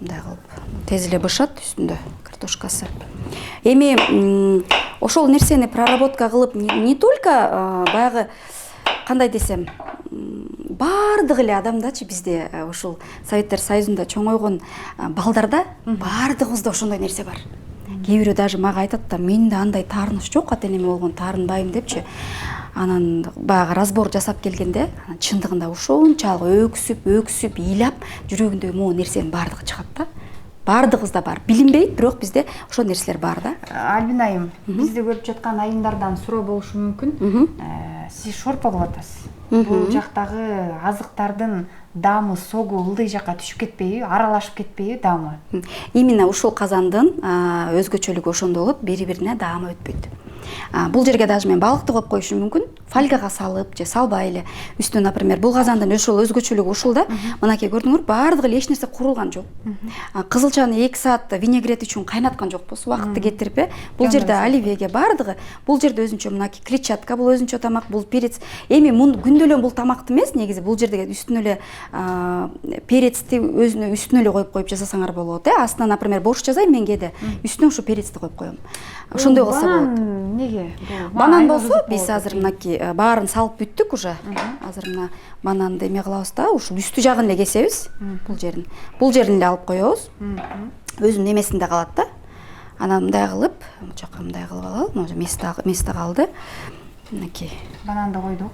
Мындай кылып тез эле бышат үстүндө картошкасы. Эми ошол нерсени проработка кылып не только баягы кандай десем, бардык эле адамдачы бизде ушул Советтер Союзунда чоңойгон балдарда бардыгыбызда ошондой нерсе бар. Кээ бирөө даже мага айтат да, менде андай таарыныш жок, ата энеме болгон таарынбайм депчи. Анан баягы разбор жасап келгенде, чындыгында ошончалык өксүп, ыйлап, жүрөгүндө могу нерсенин бардыгы чыгат да. Бардыгыбызда бар. Билинбейт, бирок бизде ошол нерселер бар да. Альбина айым, бизди көрүп жаткан айымдардан суроо болушу мүмкүн. Сиз шорпо кылып атасыз. Бул жактагы азыктардын даамы, согу ылдый жакка түшүп кетпейби, аралашып кетпейби даамы? Именно ушул казандын өзгөчөлүгү ошондо болот, бири-бирине даамы өтпөйт. Бул жерге даже мен балыкты коюп коюшум мүмкүн, фольгага салып же салбай эле. Үстүнө, например, бул казандын ошол өзгөчөлүгү ушул да. Мынакей көрдүңөр, бардыгы эле эч нерсе курулган жок. Кызылчаны 2 саат винегрет үчүн кайнаткан жокпуз, убакытты кетирип, бул жерде оливьеге бардыгы, бул жерде өзүнчө мынакей клетчатка, бул өзүнчө тамак, бул перец. Эми күндө эле бул тамакты эмес, негизи бул жерде үстүнө эле перецти өзүнө үстүнө эле коюп жасасаңар болот. Астына, например, борщ жасайм мен кээде, үстүнө ушу перецти коюп коем. Ошондой кылса болот. Неге? Банан болсо, биз азыр мынакей баарын салып бүттүк уже. Азыр мына бананды эме кылабыз да, ушул үстү жагын эле кесебиз, бул жерин. Бул жерин эле алып коебуз. Өзүнүн эмесинде калат да. Анан мындай кылып, бул жака мындай кылып алалы, могу место калды. Мынакей. Бананды койдук.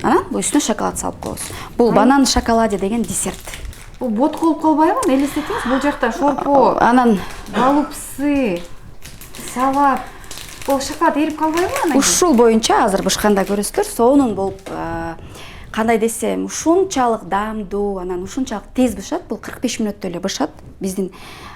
Анан бул үстүнө шоколад салып коебуз. Бул банан шоколаде деген десерт. Бул бот болуп калбайбы? Элестетиңиз, бул жакта шорпо, анан голубцы, салат. Бул шоколад эрип калбайбы анан? Ушул боюнча азыр бышканда көрөсүздөр, сонун болуп, кандай десем, ушунчалык даамдуу, анан ушунчалык тез бышат. Бул 45 мүнөттө эле бышат. Биздин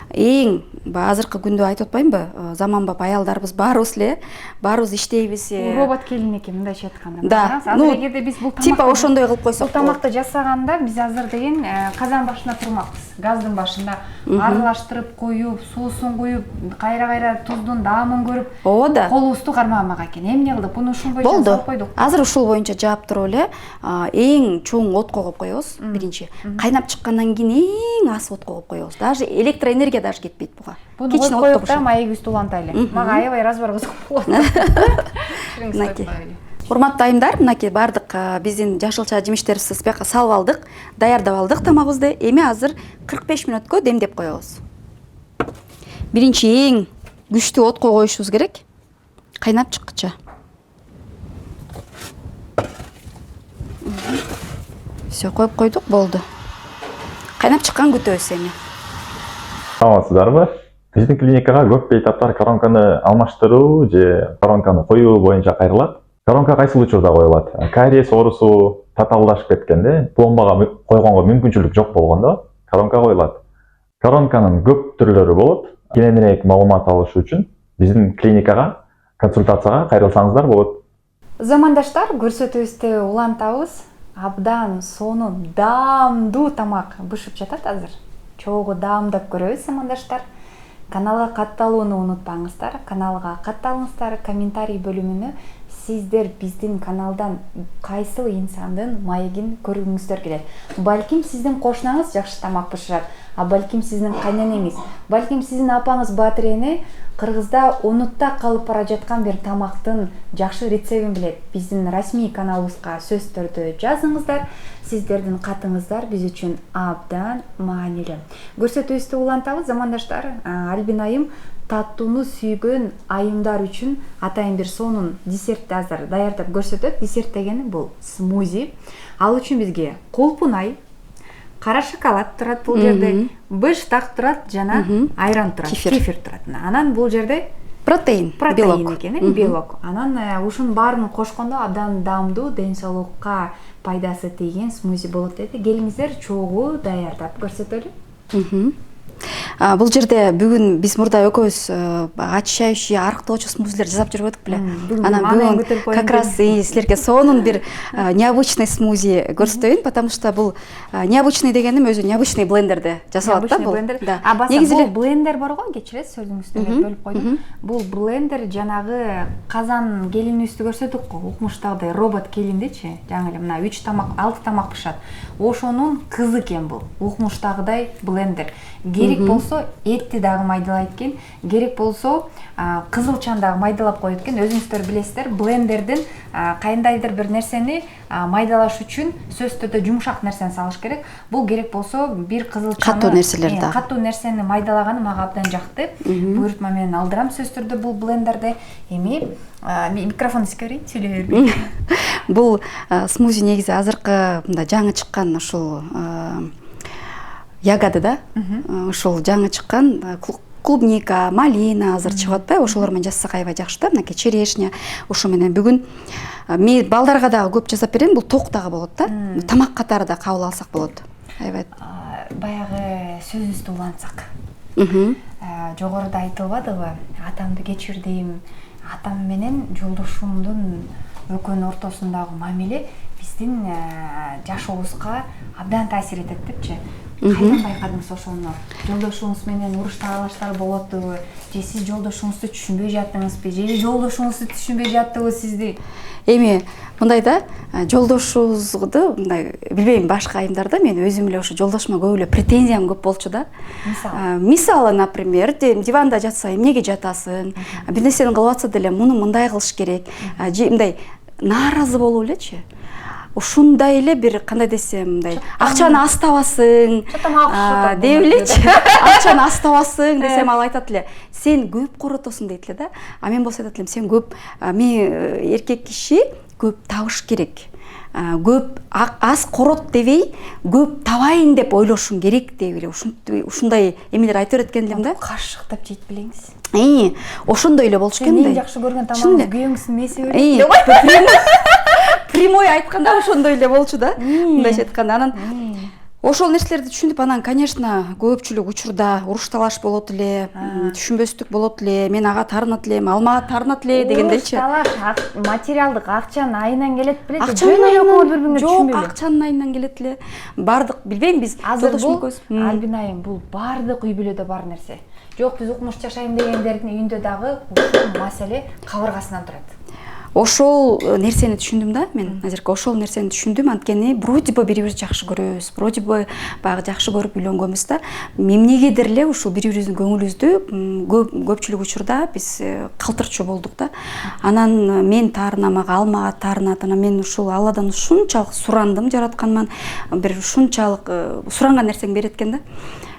эң азыркы күндө айтып атпаймынбы, заманбап аялдарыбыз баарыбыз эле, баарыбыз иштейбиз. Робот келин экен мындайча айтканда. Да, азыр эгерде биз бул типа ошондой кылып койсок, бул тамакты жасаганда биз азыр деген казан башына турмакпыз. Газдын башында аралаштырып коюп, суусун куюп, кайра туздун даамын көрүп, ооба да. колубузду кармагамак экен. Эмне кылдык? Муну ушун боюнча салып койдук. Азыр ушул боюнча жаап туруп эле, эң чоң отко коюп коебуз биринчи. Кайнап чыккандан кийин эң аз отко коюп коебуз. Даже электроэнергия даже кетпейт буга. Буну коюп коюп да маегибизди улантайлы. Мага аябай разбор кызык болот. Урматтуу айымдар, мынакей бардык биздин жашылча жемиштерибизди спека салып алдык, даярдап алдык тамагыбызды. Эми азыр 45 мүнөткө демдеп коебуз. Биринчи эң күчтүү отко коюшубуз керек. Кайнап чыккыча. Все, коюп койдук, болду. Кайнап чыккан күтөбүз эми. Саламатсыздарбы? Биздин клиникага көп бейтаптар коронканы алмаштыруу же коронканы коюу боюнча кайрылат. Коронка кайсыл учурда коюлат? Кариес оорусу татаалдашып кеткенде, пломбага койгонго мүмкүнчүлүк жок болгондо коронка коюлат. Коронканын көп түрлөрү болот. Кененирээк маалымат алыш үчүн биздин клиникага консультацияга кайрылсаңыздар болот. Замандаштар, көрсөтүүбүздү улантабыз. Абдан сонун, даамдуу тамак бышып жатат азыр. Чогуу даамдап көрөбүз, замандаштар. Каналга катталууну унутпаңыздар. Каналга катталыңыздар, комментарий бөлүмүнө сиздер биздин каналдан кайсыл инсандын маегин көргүңүздөр келет. Балким сиздин кошунаңыз жакшы тамак бышырат. балким сиздин кайненеңиз, балким сиздин апаңыз Батыр эне Кыргызда унутта калып бара жаткан бир тамактын жакшы рецебин билет. Биздин расмий каналыбызга сөздөрдү жазыңыздар. Сиздердин катыңыздар биз үчүн абдан маанилүү. Көрсөтүүбүздү улантабыз, замандаштар. Альбина айым таттууну сүйгөн айымдар үчүн атайын бир сонун десертти азыр даярдап көрсөтөт. Десерт дегени бул смузи. Ал үчүн бизге кулпунай, кара шоколад турат бул жерде, быштак турат жана айран турат, кефир турат. Анан бул жерде Протеин, белок экен, белок. Анан ушунун баарын кошкондо абдан даамдуу, ден соолукка пайдасы тийген смузи болот деди. Келиңиздер чогуу даярдап көрсөтөлү. Бул жерде бүгүн биз мурда экөөбүз очищающий арыктоочу смузилер жасап жүрүп өтүк беле. Анан бүгүн как раз силерге сонун бир необычный смузи көрсөтөйүн, потому что бул необычный дегеним өзү необычный блендерде жасалат да бул. Негизи бул блендер бар го, кечиресиз, сөзүңүздү бөлүп койдум. Бул блендер жанагы казан келинибизди көрсөттүк го, укмуштагыдай робот келиндичи, жаңы эле мына 3 тамак, 6 тамак бышат. Ошонун кызы экен бул, укмуштагыдай блендер. Керек болсо этти дагы майдалайт экен, керек болсо кызылчаны дагы майдалап коет экен. Өзүңүздөр билесиздер, блендердин кайындайдыр бир нерсени майдалаш үчүн сөзтөдө жумшак нерсени салыш керек. Бул керек болсо бир кызылчаны катуу нерселерди, катуу нерсени майдалаганы мага абдан жакты. Буйрутма менен алдырам сөздөрдө бул блендерде. Эми микрофонду сизге берейин, сүйлөй бербейин. Бул смузи негизи азыркы мындай жаңы чыккан ушул ягода да, ушул жаңы чыккан клубника, малина азыр чыгып атпайбы, ошолор менен жазсак аябай жакшы да, мынакей черешня. Ошо менен бүгүн мен балдарга дагы көп жасап берем, бул ток дагы болот да. Тамак катары да кабыл алсак болот. Аябай. Баягы сөзүбүздү улантсак. Жогоруда айтылбадыбы? Атамды кечирдим. Атам менен жолдошумдун экөөнүн ортосундагы мамиле биздин жашообузга абдан таасир этет депчи. Кайдан байкадыңыз ошону? Жолдошуңуз менен уруш талаштар болотубу? Же сиз жолдошуңузду түшүнбөй жаттыңызбы? Же жолдошуңузду түшүнбөй жаттыбы сизди? Эми мындай да, жолдошубузду мындай билбейм, башка айымдарда мен өзүм эле ошо жолдошума көп эле претензиям көп болчу да. Мисалы, например, диванда жатса, эмнеге жатасың? Бир нерсени кылып атса деле муну мындай кылыш керек. Же мындай нааразы болуп элечи. Ушундай эле бир кандай десем, мындай акчаны астабасың деп элечи. Акчаны астабасың десем, ал айтат эле, сен көп коротосуң дейт эле да. А мен болсо айтат элем, сен көп, мен эркек киши көп табыш керек. Көп аз корот дебей, көп табайын деп ойлошуң керек деп эле ушундай эмелер айтып берет экен элем да. Кашыктап жейт билеңиз. Ошондой эле болчу экен да. Эң жакшы көргөн тамагыңыз күйөөңүздүн мээси беле. Прямой айтканда ошондой эле болчу да. Мындайча айтканда, анан ошол нерселерди түшүнүп, анан, конечно, көпчүлүк учурда уруш талаш болот эле, түшүнбөстүк болот эле, мен ага тарынат элем, ал мага тарынат эле дегендейчи. Уруш талаш материалдык акчанын айынан келет беле? Жок, акчанын айынан келет эле. Бардык, билбейм, биз азыр бул Альбина айым, бул бардык үй бүлөдө бар нерсе. Жок, биз укмуш жашайм дегендердин үйүндө дагы ушул маселе кабыргасынан турат. Ошол нерсени түшүндүм да, мен азыркы ошол нерсени түшүндүм, анткени вроде бы бири-бирибизди жакшы көрөбүз, вроде бы баягы жакшы көрүп үйлөнгөнбүз да. Эмнегедир эле ушул бири-бирибиздин көңүлүбүздү көпчүлүк учурда биз калтырчу болдук да. Анан мен таарынам, ага ал мага таарынат. Анан мен ушул Алладан ушунчалык сурандым жаратканман, бир ушунчалык суранган нерсең берет экен да.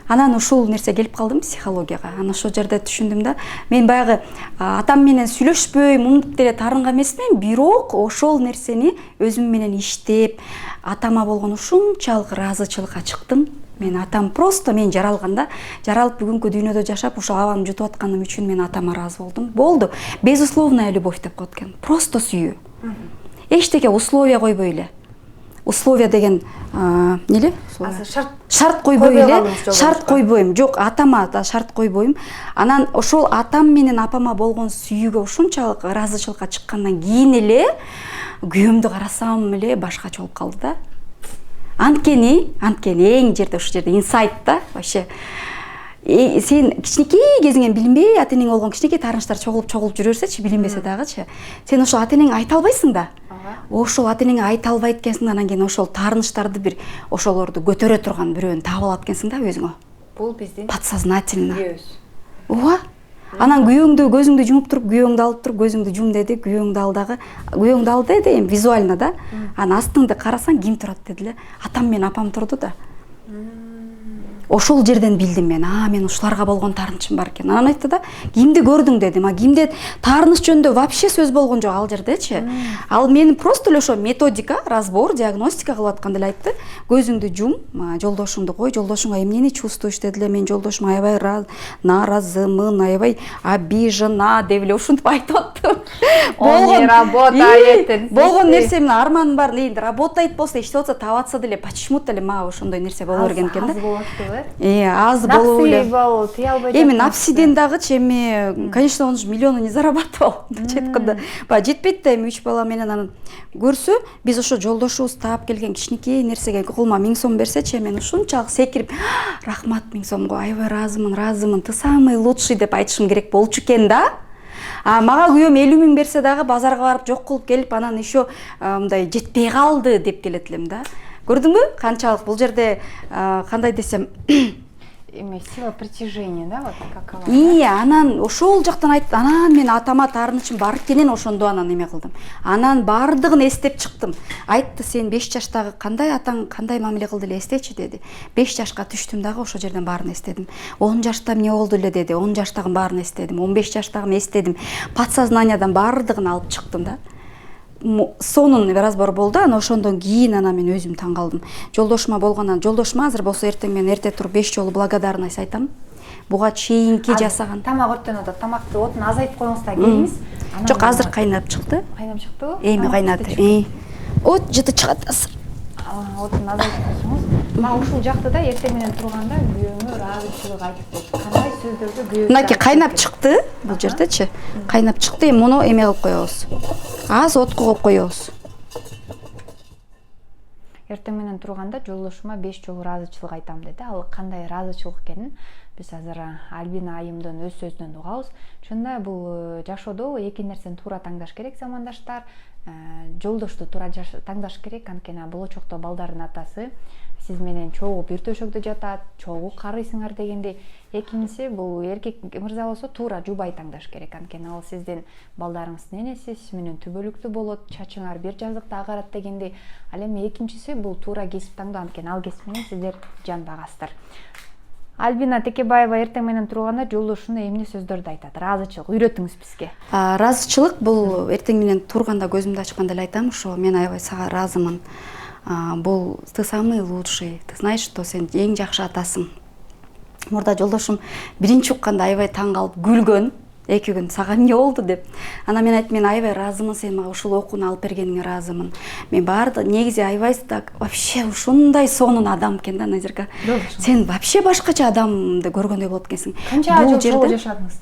Анан ушул нерсе келип калдым психологияга. Анан ошол жерде түшүндүм да. Мен баягы атам менен сүйлөшпөй, мундук деле тарынган эмесмин, бирок ошол нерсени өзүм менен иштеп, атама болгон ушунчалык ыраазычылыкка чыктым. Мен атам просто мен жаралганда, жаралып бүгүнкү дүйнөдө жашап, ушул абаны жутуп атканым үчүн мен атама ыраазы болдум. Болду. Безусловная любовь деп коет экен. Просто сүйүү. Эчтеке условия койбой эле. Условия деген неле? Шарт койбой эле. Шарт койбойм. Жок, атама да шарт койбойм. Анан ошол атам менен апама болгон сүйүүгө ушунчалык ыраазычылыкка чыккандан кийин эле күйөөмдү карасам эле башкача болуп калды да. Анткени эң жерде ушул жерде инсайт да, вообще. Сен кичинекей кезиңен билинбей, ата-энең болгон кичинекей таарынычтар чогулуп жүрө берсечи, билинбесе дагычы. Сен ошол ата-энеңе айта албайсың да. Ошол ата-энеңе айта албайт экенсиң, анан кийин ошол таарынычтарды бир ошолорду көтөрө турган бирөөнү таап алат экенсиң да өзүңө. Бул биздин подсознательно. күйөөбүз. Ооба. Анан көзүңдү жумуп туруп, күйөөңдү алып туруп, көзүңдү жум деди, күйөөңдү ал деди, эми визуально да. Анан астыңды карасаң ким турат деди эле. Атам менен апам турду да. Ошол жерден билдим мен, мен ушуларга болгон таарынычым бар экен. Анан айтты да, кимди көрдүң дедим. Кимде таарыныч жөнүндө вообще сөз болгон жок ал жердечи. Ал менин просто эле ошо методика, разбор, диагностика кылып атканда эле айтты. Көзүңдү жум, жолдошуңду кой, жолдошуңа эмнени чувствуешь деди эле. Мен жолдошума аябай наразымын, аябай обижена деп эле ушинтип айтып аттым. Он работает. Болгон нерсе менен арманым бар, энд работает болсо, иштеп атса, таап атса деле, почему-то эле мага ошондой нерсе боло берген экен да. Аз болуу эле. Эми напсиден дагычы эми, конечно, он же миллиону не зарабатывал. Четканда. Жетпейт да эми 3 бала менен анан көрсө, биз ошо жолдошубуз таап келген кичинекей нерсеге колума 1000 сом берсечи, мен ушунчалык секирип, рахмат 1000 сомго, аябай ыраазымын, ты самый лучший деп айтышым керек болчу экен да. Мага күйөөм 50 000 берсе дагы базарга барып жок кылып келип, анан еще мындай жетпей калды деп келет элем да. Көрдүңбү? Канчалык бул жерде кандай десем, эми сила притяжения, да, вот как алар. Анан ошол жактан айтты. Анан мен атама таарынычым бар экенин ошондо анан эме кылдым. Анан бардыгын эстеп чыктым. Айтты, сен 5 жаштагы кандай атаң кандай мамиле кылды эле эстечи деди. 5 жашка түштүм дагы ошол жерден баарын эстедим. 10 жашта эмне болду эле деди. 10 жаштагын баарын эстедим. 15 жаштагын эстедим. Подсознаниядан бардыгын алып чыктым да. Сонун разбор болду. Анан ошондон кийин мен өзүм таң калдым. Жолдошума болгонан, жолдошума азыр болсо эртең мен эрте туруп 5 жолу благодарность айтам. Буга чейинки жасаган. Тамак өрттөнүп атат. Тамакты отун азайтып коюңуз да келиңиз. Жок, азыр кайнап чыкты. Кайнап чыктыбы? Эми кайнады. От жыты чыгат азыр. Отун азайтып койсоңуз. Мага ушул жактыда эртең менен турганда күйөөмө ыраазычылык айтып койду. Кандай сөздөрдү күйөөбүз. Мынакей кайнап чыкты бул жердечи. Кайнап чыкты, эми муну эме кылып коебуз. Аз отко коюп коебуз. Эртең менен турганда жолдошума 5 жолу ыраазычылык айтам деди. Ал кандай ыраазычылык экенин биз азыр Альбина айымдын өз сөзүнөн угабыз. Ошондой бул жашоодо эки нерсени туура таңдаш керек, замандаштар. Жолдошту туура таңдаш керек, анткени болочокто балдардын атасы сиз менен чогуу бир төшөкдө жатат, чогуу карыйсыңар дегендей. Экинчиси бул эркек мырза болсо туура жубай таңдаш керек, анткени ал сиздин балдарыңыздын энеси, сиз менен түбөлүктүү болот, чачыңар бир жазыкта агарат дегендей. Ал эми экинчиси бул туура кесип таңдоо, анткени ал кесип менен сиздер жан багасыздар. Альбина Текебаева эртең менен турганда жолдошуна эмне сөздөрдү айтат? Ыраазычылык үйрөтүңүз бизге. Ыраазычылык бул эртең менен турганда көзүмдү ачканда эле айтам, ошо мен аябай сага ыраазымын. Бул ты самый лучший. Ты знаешь, что сен эң жакшы атасың. Мурда жолдошум биринчи укканда аябай таң калып күлгөн. 2 күн сага эмне болду деп. Анан мен айттым, мен аябай ыраазымын, сен мага ушул окууну алып бергениңе ыраазымын. Мен барды негизи аябай так вообще ушундай сонун адам экен да Назирка. Сен вообще башкача адамды көргөндөй болот экенсиң. Канча жыл чогуу жашадыңыз?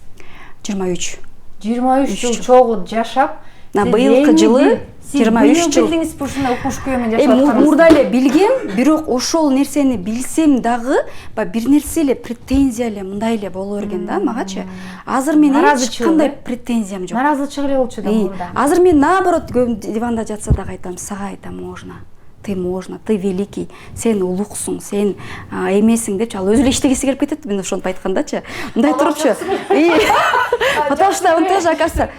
23. 23 жыл чогуу жашап, быйылкы жылы 23 жыл. Билдиңиз ушундай укмуш күйөөмөн жашап атканыңызды. Мурда эле билгем, бирок ошол нерсени билсем дагы, бир нерсе эле претензия эле мындай эле боло берген да магачы. Азыр мен эч кандай претензиям жок. Наразычылык эле болчу да мурда. Азыр мен наоборот диванда жатса дагы айтам, сага айтам, можно. Ты великий, сен улуксуң, сен эмесиң депчи, ал өзү эле иштегиси келип кетет, мен ошентип айткандачы. Мындай турупчу. Потому что он тоже, оказывается,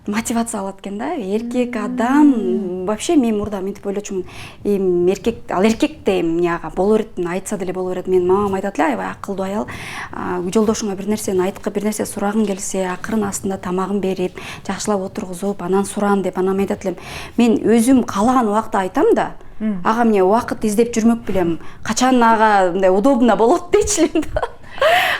мотивация алат экен да. Эркек адам вообще мен мурда мынтип ойлочумун. Ал эркек да эмне боло берет, айтса деле боло берет. Мен мамам айтат эле, аябай акылдуу аял. Жолдошуңа бир нерсени айткып, бир нерсе сурагың келсе, акырын астында тамагын берип, жакшылап отургузуп, анан суран деп, анан айтат элем. Мен өзүм каалаган убакта айтам да. Ага эмне убакыт издеп жүрмөк белем. Качан ага мындай удобно болот дейчү элем да.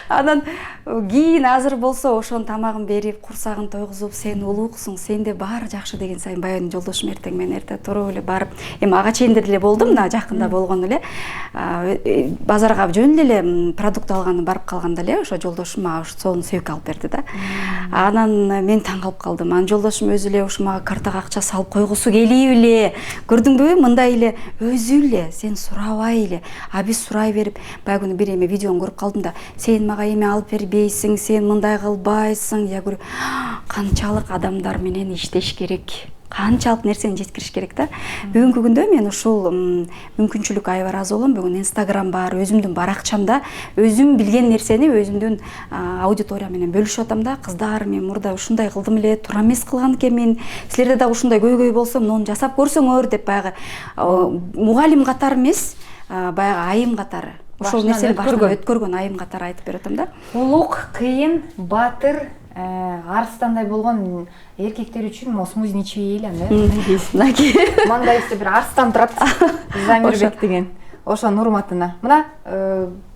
Анан кийин азыр болсо ошонун тамагын берип, курсагын тойгузуп, сен улууксуң, сенде баары жакшы деген сайын баягы жолдошум эртең менен эрте туруп эле барып, эми ага чейинде деле болдум да, жакында болгон эле. Базарга жөн эле продукт алганы барып калганда эле ошо жолдошум мага сонун сөйкө алып берди да. Анан мен таң калып калдым. Анан жолдошум өзү эле ушу мага картага акча салып койгусу келип эле. Көрдүңбү? Мындай эле өзү эле сен сурабай эле. Биз сурай берип, баягы күнү бир эме видеону көрүп калдым да, сен мага эме алып берип ишенбейсиң, сен мындай кылбайсың. Я говорю, канчалык адамдар менен иштеш керек, канчалык нерсени жеткириш керек да. Бүгүнкү күндө мен ушул мүмкүнчүлүк аябай ыраазы болом. Бүгүн Инстаграм бар, өзүмдүн баракчамда өзүм билген нерсени өзүмдүн аудитория менен бөлүшүп атам да. Кыздар, мен мурда ушундай кылдым эле, туура эмес кылган экенмин. Силерде да ушундай көйгөй болсо, муну жасап көрсөңөр деп баягы мугалим катары эмес, баягы айым катары. Ошол нерсени башынан өткөргөн айым катары айтып берип атам да. Улук, кыйын, батыр, арыстандай болгон эркектер үчүн могу смузи ичпей эле, маңдайыбызда бир арстан турат, Замирбек деген. Ошонун урматына. Мына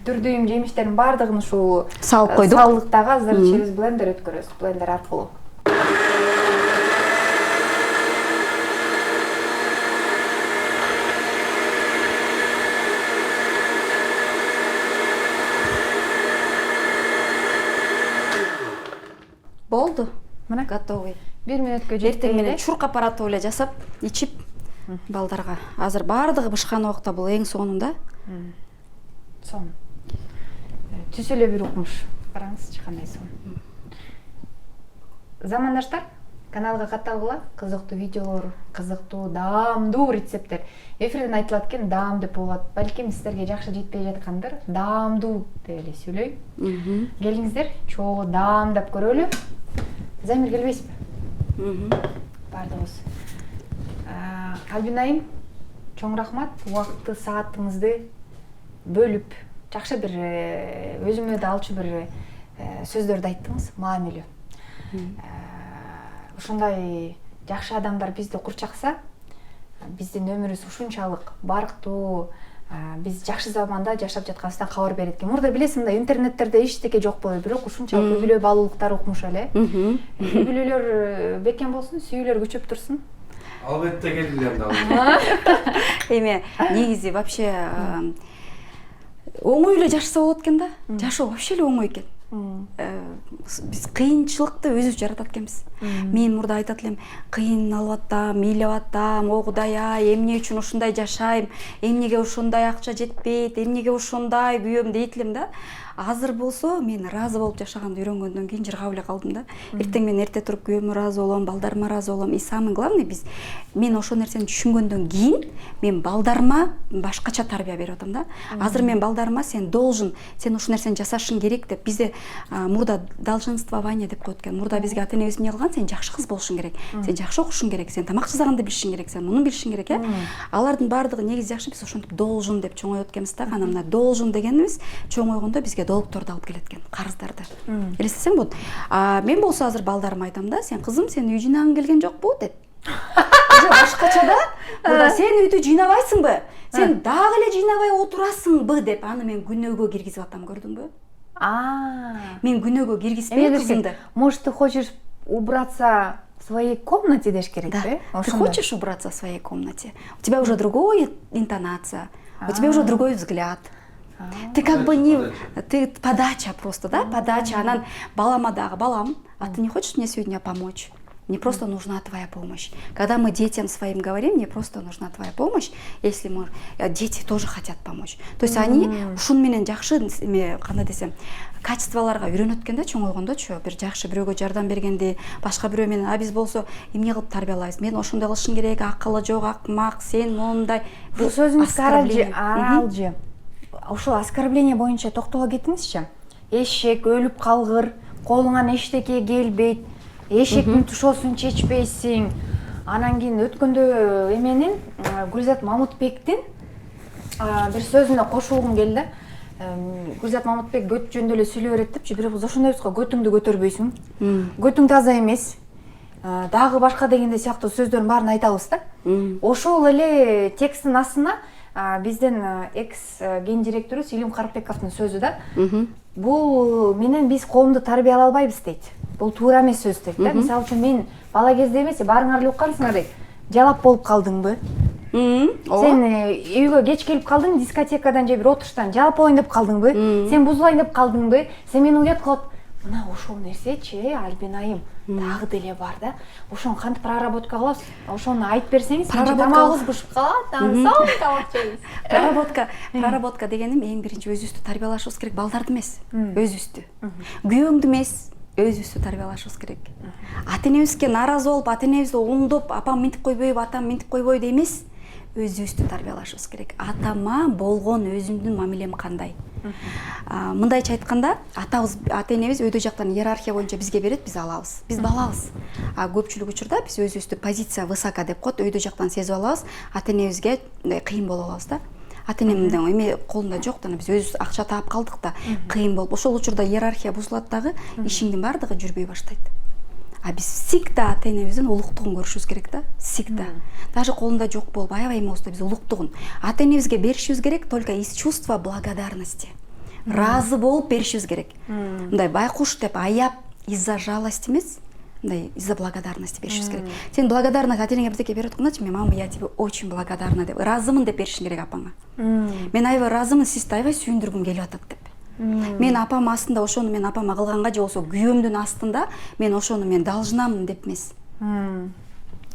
дүрдүйүм жемиштердин баардыгын ушул салып койдук. Салдыктагы азыр через блендер өткөрөбүз, блендер аркылуу. Болду. Мына Готовый. 1 мүнөткө Эртең жетти менен чурк аппараты эле жасап, ичип балдарга. Азыр баардыгы бышкан убакта бул эң сонун да. Сон. Түз эле бир укмуш. Караңызчы кандай сон. Замандаштар, каналга катталгыла, кызыктуу видеолор, кызыктуу, даамдуу рецепттер. Эфирден айтылат экен, даам деп болот. Балким сиздерге жакшы жетпей жаткандыр, даамдуу деп эле сүйлөйм. Келиңиздер, чогуу даамдап көрөлү. Замир келбейсизби? Бардыгыбыз. Альбинайым, чоң рахмат, убакытты, саатыңызды бөлүп, жакшы бир өзүмө да алчу бир сөздөрдү айттыңыз, маанилүү. Ушундай жакшы адамдар бизди курчакса, биздин өмүрүбүз ушунчалык барктуу, биз жакшы заманда жашап жатканыбыздан кабар берет экен. Мурда билесиң да, интернеттерде эчтеке жок болду, бирок ушунчалык үй бүлө баалуулуктар укмуш эле. Үй бүлөлөр бекем болсун, сүйүүлөр көчөп турсун. Албетте келгиле анда. Эми негизи вообще оңой эле жашаса болот экен да. Жашоо вообще эле оңой экен. Биз кыйынчылыкты өзүбүз жаратат экенбиз. Мен мурда айтат элем, кыйналып атам, мейлеп атам, о Кудай ай, эмне үчүн ушундай жашайм, эмнеге ушундай акча жетпейт, эмнеге ушундай күйөм дейт элем да. Азыр болсо мен ыраазы болуп жашаганды үйрөнгөндөн кийин жыргап эле калдым да. Эртең мен эрте туруп күйөөмө ыраазы болом, балдарыма ыраазы болом. И самый главный мен ошол нерсени түшүнгөндөн кийин мен балдарыма башкача тарбия берип атам да. Азыр мен балдарыма сен должен, сен ушул нерсени жасашың керек деп. Бизде мурда долженствование деп коет экен. Мурда бизге ата энебиз эмне кылган? Сен жакшы кыз болушуң керек, сен жакшы окушуң керек, сен тамак жасаганды билишиң керек, сен муну билишиң керек, Алардын баардыгы негизи жакшы, биз ошентип должен деп чоңоюп экенбиз да. Анан должен дегенибиз чоңойгондо бизге долгторду алып келет экен, карыздарды. Элестесең болот. Мен болсо азыр балдарыма айтам да, сен кызым, сен үй жыйнагың келген жокпу деп. Уже башкача да, мында сен үйдү жыйнабайсыңбы? Сен дагы эле жыйнабай отурасыңбы деп аны мен күнөөгө киргизип атам, көрдүңбү? Мен күнөөгө киргизбей кызымды. Может, ты хочешь убраться в своей комнате деш керек, да? Да? Ты хочешь убраться в своей комнате? У тебя уже другая интонация, у тебя уже другой взгляд. Ты как бы не... Ты подача просто, да? Подача. Анан балама дагы, балам, а ты не хочешь мне сегодня помочь? Мне просто нужна твоя помощь. Когда мы детям своим говорим, мне просто нужна твоя помощь, если мы... Дети тоже хотят помочь. То есть они ушун менен жакшы, кандай десем, качестволорго үйрөнөт экен да, чоңойгондочу, бир жакшы бирөөгө жардам бергенди, башка бирөө менен, биз болсо эмне кылып тарбиялайбыз? Мен ошондой кылышың керек, акылы жок, акмак, сен мондай. Бул сөзүңүз аралжы. Ошол оскорбление боюнча токтоло кетиңизчи. Эшек өлүп калгыр, колуңан эчтеке келбейт, эшектин тушоосун чечпейсиң. Анан кийин өткөндө эменин Гүлзат Мамутбектин бир сөзүнө кошулгум келди. Гүлзат Мамутбек көт жөнүндө эле сүйлөй берет депчи, бирок биз ошондойбуз го, көтүңдү көтөрбөйсүң. Көтүң таза эмес. Дагы башка дегенде сыяктуу сөздөрдүн баарын айтабыз да. Ошол эле тексттин астына бизден экс ген директорубуз Илим Карпбековдун сөзү да. Бул менен биз коомду тарбиялай албайбыз дейт. Бул туура эмес сөз дейт да. Мисалы үчүн мен бала кезде эмес, баарыңар эле уккансыңар дейт. Жалап болуп калдыңбы? Сен үйгө кеч келип калдың, дискотекадан же бир отуруштан жалап болоюн деп калдыңбы? Сен бузулайын деп калдыңбы? Сен мени уят кылып мына ошол нерсечи Альбинайым дагы деле бар да. Ошону кантип проработка кылабыз? Ошону айтып берсеңиз, тамагыбыз бышып калат, анан тамак жейбиз. Проработка дегеним эң биринчи өзүбүздү тарбиялашыбыз керек, балдарды эмес, өзүбүздү. Күйөөңдү эмес, өзүбүздү тарбиялашыбыз керек. Ата энебизге нааразы болуп, ата энебизди оңдоп, апам минтип койбойбу, атам минтип койбойду эмес, өзүбүздү тарбиялашыбыз керек. Атама болгон өзүмдүн мамилем кандай? Мындайча айтканда, ата энебиз өйдө жактан иерархия боюнча бизге берет, биз алабыз. Биз балабыз. Көпчүлүк учурда биз өзүбүздү позиция высока деп коет, өйдө жактан сезип алабыз, ата энебизге кыйын болуп алабыз да. Ата энемдин эме колунда жок да, биз өзүбүз акча таап калдык да, кыйын болуп. Ошол учурда иерархия бузулат дагы, ишиңдин баардыгы жүрбөй баштайт. Биз всегда ата энебиздин улуктугун көрүшүбүз керек да, всегда. Даже колунда жок болуп, аябай болсо биз улуктугун ата энебизге беришибиз керек, только из чувства благодарности. Разы болуп беришибиз керек. Мындай байкуш деп аяп, из-за жалости эмес, мындай из-за благодарности беришибиз керек. Сен благодарность ата энеңе бирдеке берип аткандачы, мен мама, я тебе очень благодарна деп, разымын деп беришиң керек апаңа. Мен аябай разымын, сизди аябай сүйүндүргүм келип атат деп. Мен апам астында ошону мен апама кылганга же болсо күйөөмдүн астында мен ошону мен должнамын деп эмес.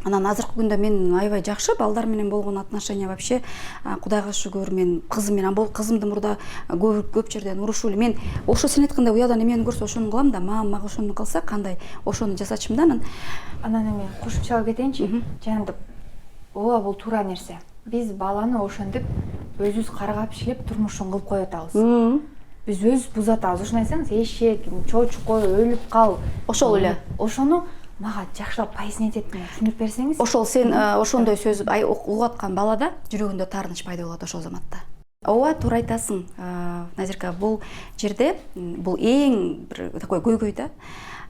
Анан азыркы күндө мен аябай жакшы балдар менен болгон отношения вообще, Кудайга шүгүр, мен кызым менен кызымды мурда көп жерден урушуу эле. Мен ошо сен айткандай уядан эмени көрсө ошону кылам да, мага ошону кылса кандай ошону жасачумун да. Анан эми кошумчалап кетейинчи. Жанымды ооба бул туура нерсе. Биз баланы ошентип өзүбүз каргап иштеп турмушун кылып коюп атабыз. Биз өзүбүз бузуп атабыз. Ошону айтсаңыз, эшек, чочко өлүп кал. Ошол эле. Ошону мага жакшылап пояснить этип түшүндүрүп берсеңиз. Ошол сен ошондой сөз угуп аткан балада жүрөгүндө таарыныч пайда болот ошол заматта. Ооба, туура айтасың, Назирка, бул жерде бул эң бир такой көйгөй да.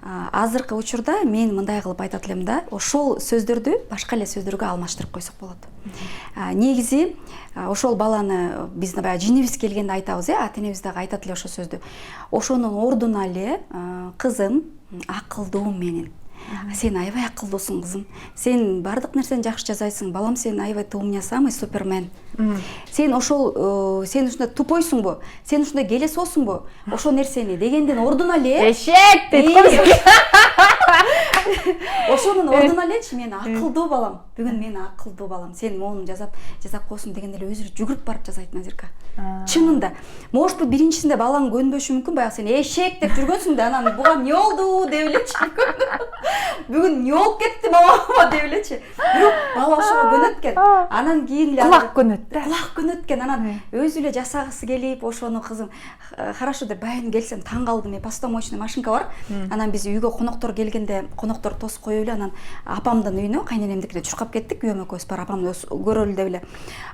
Азыркы учурда мен мындай кылып айтат элем да, ошол сөздөрдү башка эле сөздөргө алмаштырып койсок болот. Негизи ошол баланы биз баягы жинибиз келгенде айтабыз, ата энебиз дагы айтат эле ошол сөздү. Ошонун ордуна эле кызым, акылдуу менен. Сен аябай акылдуусуң, кызым. Сен бардык нерсени жакшы жасайсың, балам, сен аябай ты у меня самый супермен. Сен ошол сен ушундай тупойсуңбу? Сен ушундай келесосуңбу? Ошол нерсени дегендин ордуна эле эшек дейт го. Ошонун ордуна элечи мен акылдуу балам. Бүгүн мен акылдуу балам. Сен моуну жасап койсуң дегенде эле өзү жүгүрүп барып жасайт, Назирка. Чынында. Может быть, биринчисинде балаң көнбөшү мүмкүн, баягы сен эшек деп жүргөнсүң да, анан буга эмне болду деп элечи. Бүгүн эмне болуп кетти мама деп элечи. Бирок бала ошого көнөт экен. Анан кийин эле кулак көнөт да. Кулак көнөт экен. Анан өзү эле жасагысы келип, ошону кызым, хорошо деп байын келсем таң калдым. Мен посудомоечный машинка бар. Анан биз үйгө коноктор келгенде, коноктор тосуп коюп эле, анан апамдын үйүнө, кайненемдикине чуркап кеттик, күйөөм экөөбүз бар, апамды көрөлү деп эле.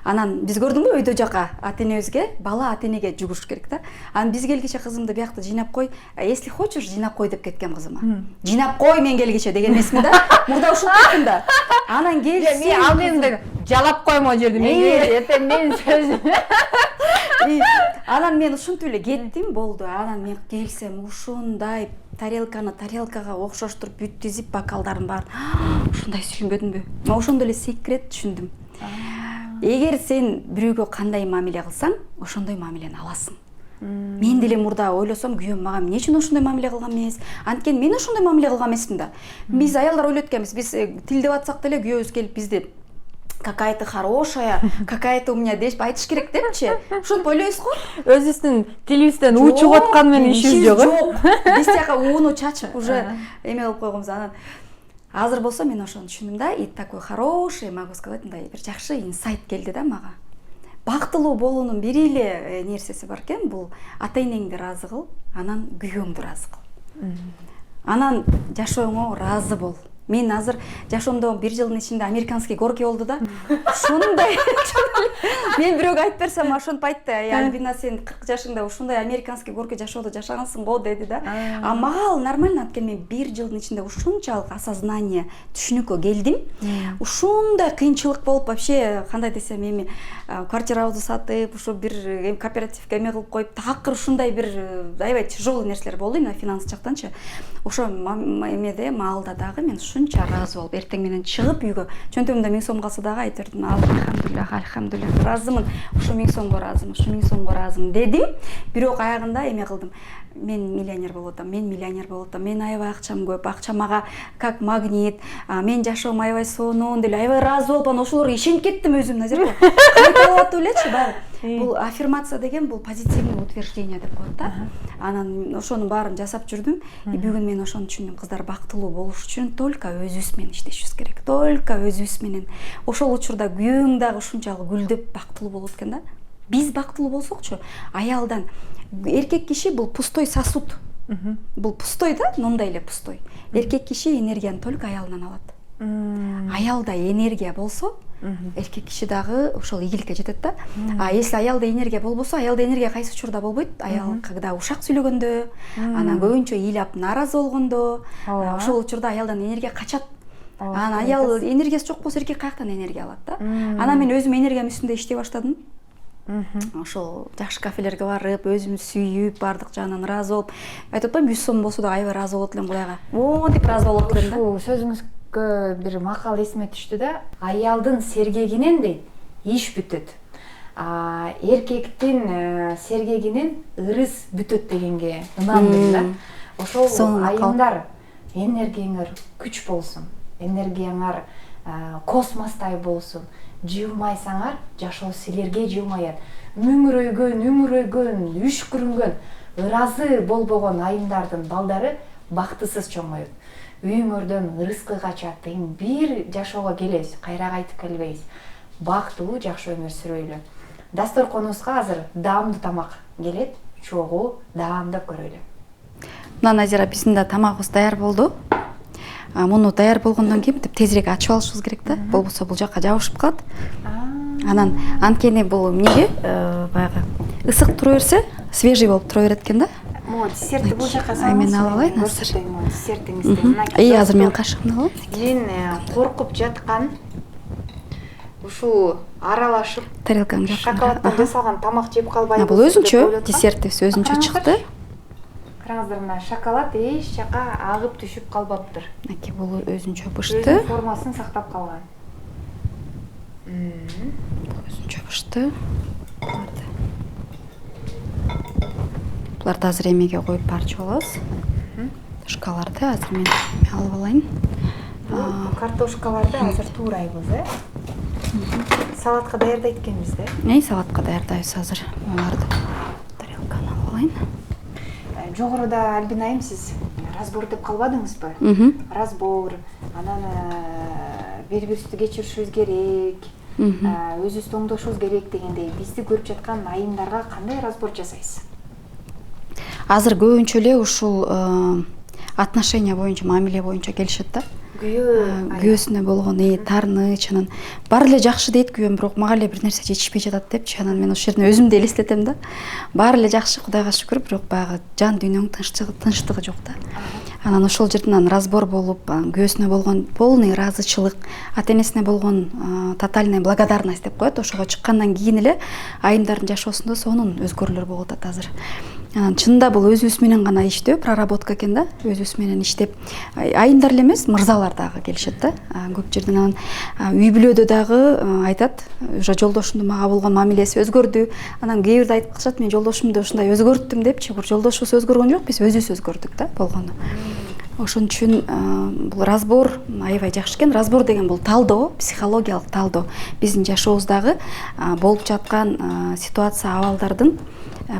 Анан биз көрдүңбү өйдө жака ата энебизге, бала ата энеге жүгүрүш керек да. Анан биз келгиче кызымды биякта жыйнап кой, если хочешь, жыйнап кой деп кеткем кызыма. Жыйнап кой мен келгиче деген эмесмин да. Мурда ушинтип кеттим да. Анан келсем, мен ал жерде жалап коймо жерди. Мен сөз. Анан мен ушинтип эле кеттим, болду. Анан мен келсем ушундай тарелканы тарелкага окшоштуруп бүт тизип, бокалдарын бар. Ушундай сүйүнбөдүмбү? Мен ошондо эле секрет түшүндүм. Эгер сен бирөөгө кандай мамиле кылсаң, ошондой мамилени аласың. Мен деле мурда ойлосом, күйөөм мага эмне үчүн ошондой мамиле кылган эмес? Анткени мен ошондой мамиле кылган эмесмин да. Биз аялдар ойлойт экенбиз, биз тилдеп атсак деле күйөөбүз келип бизди какая ты хорошая, какая ты у меня деш айтыш керек депчи. Ушинтип ойлойбуз го. Өзүбүздүн тилибизден уу чыгып аткан менен ишибиз жок. Биз тияка ууну чачып уже эме кылып койгонбуз. Анан азыр болсо мен ошону түшүндүм да, и такой хороший, могу сказать, мындай бир жакшы инсайт келди да мага. Бактылуу болуунун бир эле нерсеси бар экен, бул ата энеңди разы кыл, анан күйөөңдү разы кыл. Анан жашооңо разы бол. Мен азыр жашоомдо 1 жылдын ичинде американский горки болду да. Ушундай. Мен бирөөгө айтып берсем, ошентип айтты. Альбина, сен 40 жашыңда ушундай американский горки жашоодо жашагансың го деди да. Мага ал нормально, анткени мен 1 жылдын ичинде ушунчалык осознание, түшүнүккө келдим. Ушундай кыйынчылык болуп, вообще кандай десем, эми квартирабызды сатып, ушу бир кооперативге эме кылып коюп, такыр ушундай бир аябай тяжелый нерселер болду, именно финанс жактанчы. Ошо эмеде маалда дагы мен ушунча ыраазы болуп эртең менен чыгып үйгө чөнтөгүмдө 1000 сом калса дагы айтып бердим, алхамдулилlah, ыраазымын, ушу 1000 сомго ыраазымын, ушу 1000 сомго ыраазымын дедим. Бирок аягында эме кылдым. Мен миллионер болуп атам, мен аябай акчам көп, акча мага как магнит, мен жашоом аябай сонун деле аябай ыраазы болуп, анан ошолорго ишенип кеттим өзүм, Назира. Кайталап атып элечи баары. Бул аффирмация деген бул позитивный утверждение деп коет да. Анан ошонун баарын жасап жүрдүм. Бүгүн мен ошону түшүндүм. Кыздар бактылуу болуш үчүн только өзүбүз менен иштешибиз керек. Только өзүбүз менен. Ошол учурда күйөөң дагы ушунчалык гүлдөп бактылуу болот экен да. Биз бактылуу болсокчу, аялдан эркек киши бул пустой сосуд. Бул пустой да, мындай эле пустой. Эркек киши энергияны только аялынан алат. Аялда энергия болсо, эркек киши дагы ошол ийгиликке жетет да. А если аялда энергия болбосо, аялда энергия кайсы учурда болбойт? Аял когда ушак сүйлөгөндө, анан көбүнчө ыйлап наразы болгондо, ошол учурда аялдан энергия качат. Анан аял энергиясы жок болсо эркек каяктан энергия алат да. Анан мен өзүм энергиям үстүндө иштей баштадым. Ошол жакшы кафелерге барып, өзүмдү сүйүп, бардык жагынан ыраазы болуп, айтып атпаймынбы, 100 сом болсо да аябай ыраазы болот элем Кудайга. Монтип ыраазы болот элем да. Ушул сөзүңүзгө бир макал эсиме түштү да. Аялдын сергегинен дейт, иш бүтөт. Эркектин сергегинен ырыс бүтөт дегенге ынандым да. Ошол айымдар энергияңар күч болсун, энергияңар космостой болсун. Жылмайсаңар, жашоо силерге жылмаят. Мүңүрөйгөн, үшкүрүнгөн, ыраазы болбогон айымдардын балдары бактысыз чоңойот. Үйүңөрдөн ырыскы качат, бир жашоого келебиз, кайра кайтып келбейбиз. Бактылуу жакшы өмүр сүрөйлү. Дасторконубузга азыр даамдуу тамак келет, чогуу даамдап көрөлү. Мына Назира, биздин да тамагыбыз даяр болду. Муну даяр болгондон кийин тезирээк ачып алышыбыз керек да. Болбосо бул жакка жабышып калат. Анан анткени бул эмнеге баягы ысык тура берсе, свежий болуп тура берет экен да. Могу десертти бул жакка салыңыз. Мен ала алайын азыр. Десертиңизди. Азыр мен кашыгымды алайын. Мен коркуп жаткан ушул аралашып тарелкаңды шоколаддан жасалган тамак жеп калбайбыз. Бул өзүнчө десертибиз өзүнчө чыкты. Караңыздар, мына шоколад эч жака агып түшүп калбаптыр. Аки бул өзүнчө бышты. Өзүнүн формасын сактап калган. Өзүнчө бышты. Буларды азыр эмеге коюп парча алабыз. Картошкаларды азыр мен алып алайын. Картошкаларды азыр туурайбыз, Салатка даярдайт экенбиз да. Салатка даярдайбыз азыр. Буларды тарелканы алып алайын. Жогоруда Альбина айым, сиз разбор деп калбадыңызбы? Разбор, анан бири-бирибизди кечиришибиз керек, өзүбүздү оңдошубуз керек дегендей, бизди көрүп жаткан айымдарга кандай разбор жасайсыз? Азыр көбүнчө эле ушул отношения боюнча, мамиле боюнча келишет да. Күйөөсүнө болгон таарыныч, анан баары эле жакшы дейт күйөөм, бирок мага эле бир нерсе жетишпей жатат депчи. Анан мен ошол жерден өзүмдү элестетем да. Баары эле жакшы, Кудайга шүкүр, бирок баягы жан дүйнөңдүн тынчтыгы жок да. Анан ошол жерден разбор болуп, күйөөсүнө болгон полный ыраазычылык, ата-энесине болгон тотальная благодарность деп коет. Ошого чыккандан кийин эле айымдардын жашоосунда сонун өзгөрүүлөр болуп атат азыр. Анан чынында бул өзүбүз менен гана иштөө, проработка экен да. Өзүбүз менен иштеп, айымдар эле эмес, мырзалар дагы келишет да. Көп жерден анан үй бүлөдө дагы айтат, уже жолдошумдун мага болгон мамилеси өзгөрдү. Анан кээ бирде айтып калышат, мен жолдошумду ушундай өзгөрттүм депчи. Бир жолдошубуз өзгөргөн жок, биз өзүбүз өзгөрдүк да болгону. Ошон үчүн бул разбор аябай жакшы экен. Разбор деген бул талдоо, психологиялык талдоо. Биздин жашообуздагы болуп жаткан ситуация, абалдардын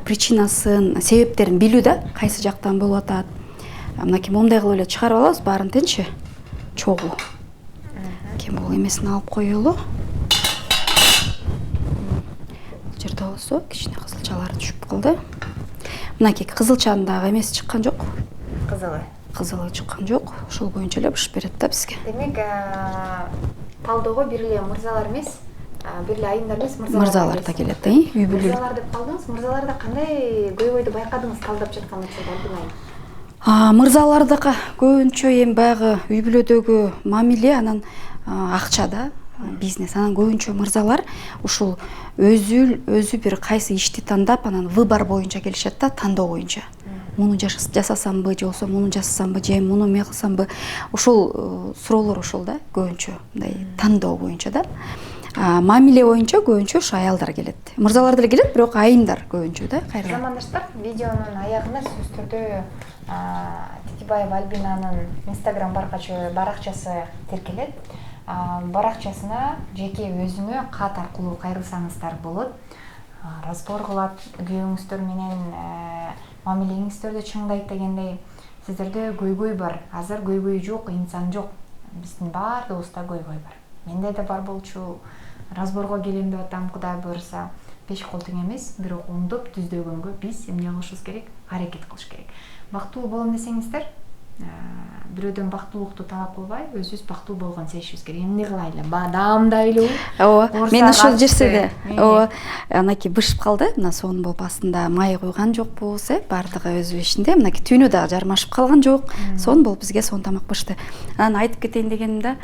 причинасын, себептерин билүү да, кайсы жактан болуп атат. Мынакей момундай кылып эле чыгарып алабыз баарын тенчи. Чогуу. Кем бул эмесин алып коелу. Бул жерде болсо кичине кызылчалары түшүп калды. Мынакей кызылчанын дагы эмеси чыккан жок. Кызылы чыккан жок. Ошол боюнча эле бышып берет да бизге. Демек, талдоого бир эле мырзалар эмес, бир эле айымдар эмес, мырзалар да келет, үй бүлө. Мырзалар деп калдыңыз, мырзаларда кандай көйгөйдү байкадыңыз талдап жаткан учурда, Альбина айым? Мырзалардыкы көбүнчө эми баягы үй бүлөдөгү мамиле, анан акча да, бизнес. Анан көбүнчө мырзалар ушул өзү бир кайсы ишти тандап, анан выбор боюнча келишет да, тандоо боюнча. муну жасасамбы же болбосо муну жасасамбы же муну эме кылсамбы ошол суроолор ошол да көбүнчө мындай тандоо боюнча да. Мамиле боюнча көбүнчө ушу аялдар келет. Мырзалар деле келет, бирок айымдар көбүнчө да кайра. Замандаштар, видеонун аягында сөздөрдө Тетибаева Альбинанын Instagram баракчасы тиркелет. Баракчасына жеке өзүнө кат аркылуу кайрылсаңыздар болот. Разбор кылат, күйөөңүздөр менен мамилеңиздерди чыңдайт дегендей. Сиздерде көйгөй бар. Азыр көйгөй жок, инсан жок. Биздин баардыгыбызда көйгөй бар. Менде да бар болчу. Разборго келем деп атам, Кудай буйрса, 5 кол тең эмес, бирок оңдоп түздөгөнгө биз эмне кылышыбыз керек? Аракет кылыш керек. Бактылуу болом десеңиздер, бирөөдөн бактылуулукту талап кылбай, өзүбүз бактылуу болгон сезишибиз керек. Эмне кылайлы? Даамдайлы. Ооба, мен ошол жерде ооба, анакей бышып калды. Мына сонун болуп астында май куйган жокпуз, бардыгы өз ишинде. Мынакей түйүнү дагы жармашып калган жок. Сонун болуп бизге сонун тамак бышты. Анан айтып кетейин дегенимде,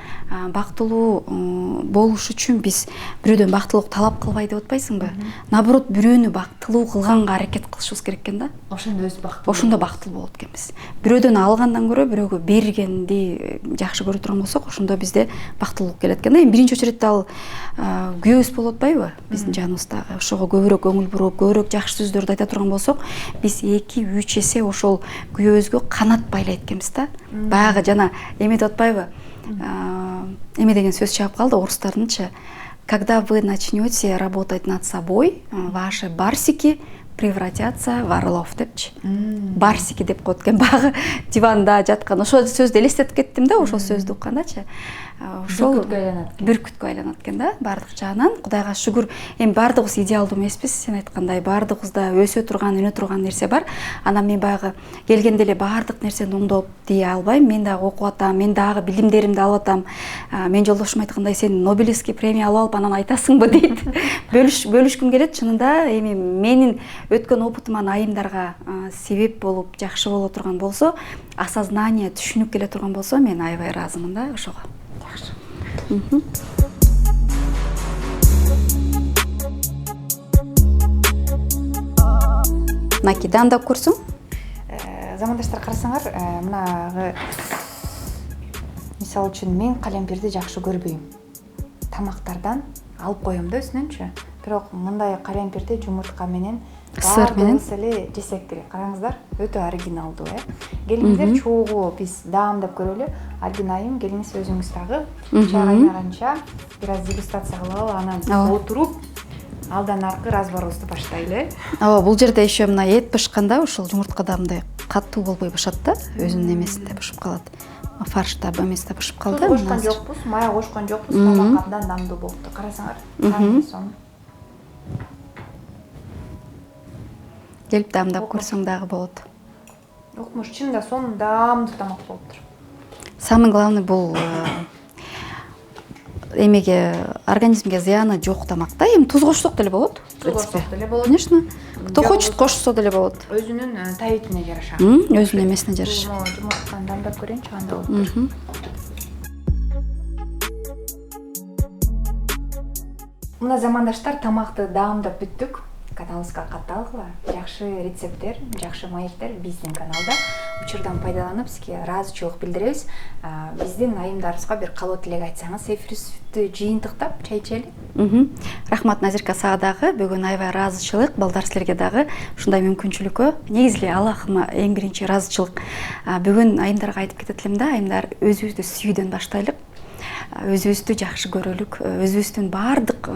бактылуу болуш үчүн биз бирөөдөн бактылуулук талап кылбай деп атпайсыңбы? Наоборот, бирөөнү бактылуу кылганга аракет кылышыбыз керек экен да. Ошондо өз бактылуу. Ошондо бактылуу болот экенбиз. Бирөөдөн алгандан көрө бирөөгө бергенди жакшы көрө турган болсок, ошондо бизде бактылуулук келет экен да. Эми биринчи очередде ал күйөөбүз болуп атпайбы? Биздин жаныбыздагы ошого көбүрөөк көңүл буруп, көбүрөөк жакшы сөздөрдү айта турган болсок, биз 2-3 эсе ошол күйөөбүзгө канат байлайт экенбиз да. Баягы жана эме деп атпайбы? Эме деген сөз чыгып калды орустардынчы. Когда вы начнете работать над собой, ваши барсики превратятся в орлов депчи. Барсики деп коет экен багы диванда жаткан. Ошол сөздү элестетип кеттим да, ошол сөздү уккандачы. Ошол бүркүткө айланат экен да, бардык жагынан. Кудайга шүгүр. Эми бардыгыбыз идеалдуу эмеспиз, сен айткандай, бардыгыбызда өсө турган, өнө турган нерсе бар. Анан мен баягы келгенде эле бардык нерсени оңдоп дей албайм. Мен дагы окуп атам, мен дагы билимдеримди алып атам. Мен жолдошум айткандай, сен Нобелевский премия алып анан айтасыңбы дейт. Бөлүшкүм келет, чынында эми менин өткөн опытыман айымдарга себеп болуп, жакшы боло турган болсо, осознание, түшүнүп келе турган болсо, мен аябай ыраазымын да ошого. Жакшы. Наки даамдап көрсүң? Замандаштар, карасаңар, мынагы мисалы үчүн мен калемпирди жакшы көрбөйм. Тамактардан алып коем да өзүнөнчү. Бирок мындай калемпирди жумуртка менен сыр менен эле жесек керек. Караңыздар, өтө оригиналдуу, Келиңиздер чогуу биз даамдап көрөлү. Альбин айым, келиңиз өзүңүз дагы чай кайнаганча бир аз дегустация кылалы, анан отуруп алдан аркы разборубузду баштайлы. Ооба, бул жерде еще мына эт бышканда ошол жумурткада мындай катуу болбой бышат да, өзүнүн эмесинде бышып калат. Фаршта эместе бышып калды. Кошкон жокпуз, мая кошкон жокпуз, тамак абдан даамдуу болупту. Карасаңар, келип даамдап көрсөң дагы болот. Окмуш, чынында сонун даамдуу тамак болуптур. Самый главный бул эмеге, организмге зыяны жок тамак да. Эми туз кошсок деле болот. Кошсок деле болот. Конечно. Кто хочет, кошсо деле болот. Өзүнүн табитине жараша. Өзүнүн эмесине жараша. Жумуртканы даамдап көрөйүнчү, кандай болуптур. Мына замандаштар, тамакты даамдап бүттүк. Каналыбызга катталгыла. Жакшы рецепттер, жакшы маектер биздин каналда. Учурдан пайдаланып, сизге ыраазычылык билдиребиз. Биздин айымдарыбызга бир калоо тилек айтсаңыз, эфирибизди жыйынтыктап чай ичели. Рахмат Назирка, сага дагы бүгүн аябай ыраазычылык, балдар силерге дагы ушундай мүмкүнчүлүккө. Негизи эле Аллахыма эң биринчи ыраазычылык. Бүгүн айымдарга айтып кетет элем да, айымдар, өзүбүздү сүйүүдөн баштайлык. Өзүбүздү жакшы көрөлүк, өзүбүздүн баардык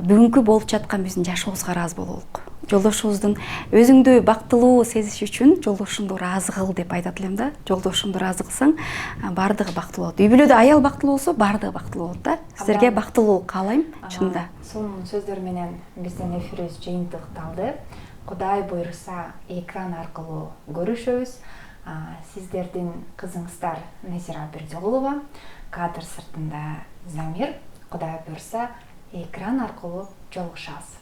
бүгүнкү болуп жаткан биздин жашообузга ыраазы бололук. Жолдошубуздун өзүңдү бактылуу сезиш үчүн жолдошуңду ыраазы кыл деп айтат элем да. Жолдошуңду ыраазы кылсаң, баардыгы бактылуу болот. Үй бүлөдө аял бактылуу болсо, баардыгы бактылуу болот да. Силерге бактылуулук каалайм, чынында. Сонун сөздөр менен биздин эфирибиз жыйынтыкталды. Кудай буйрса, экран аркылуу көрүшөбүз. Сиздердин кызыңыздар Назира Бердиголова, кадр сыртында Замир. Кудай буйрса, экран аркылуу жолугушабыз.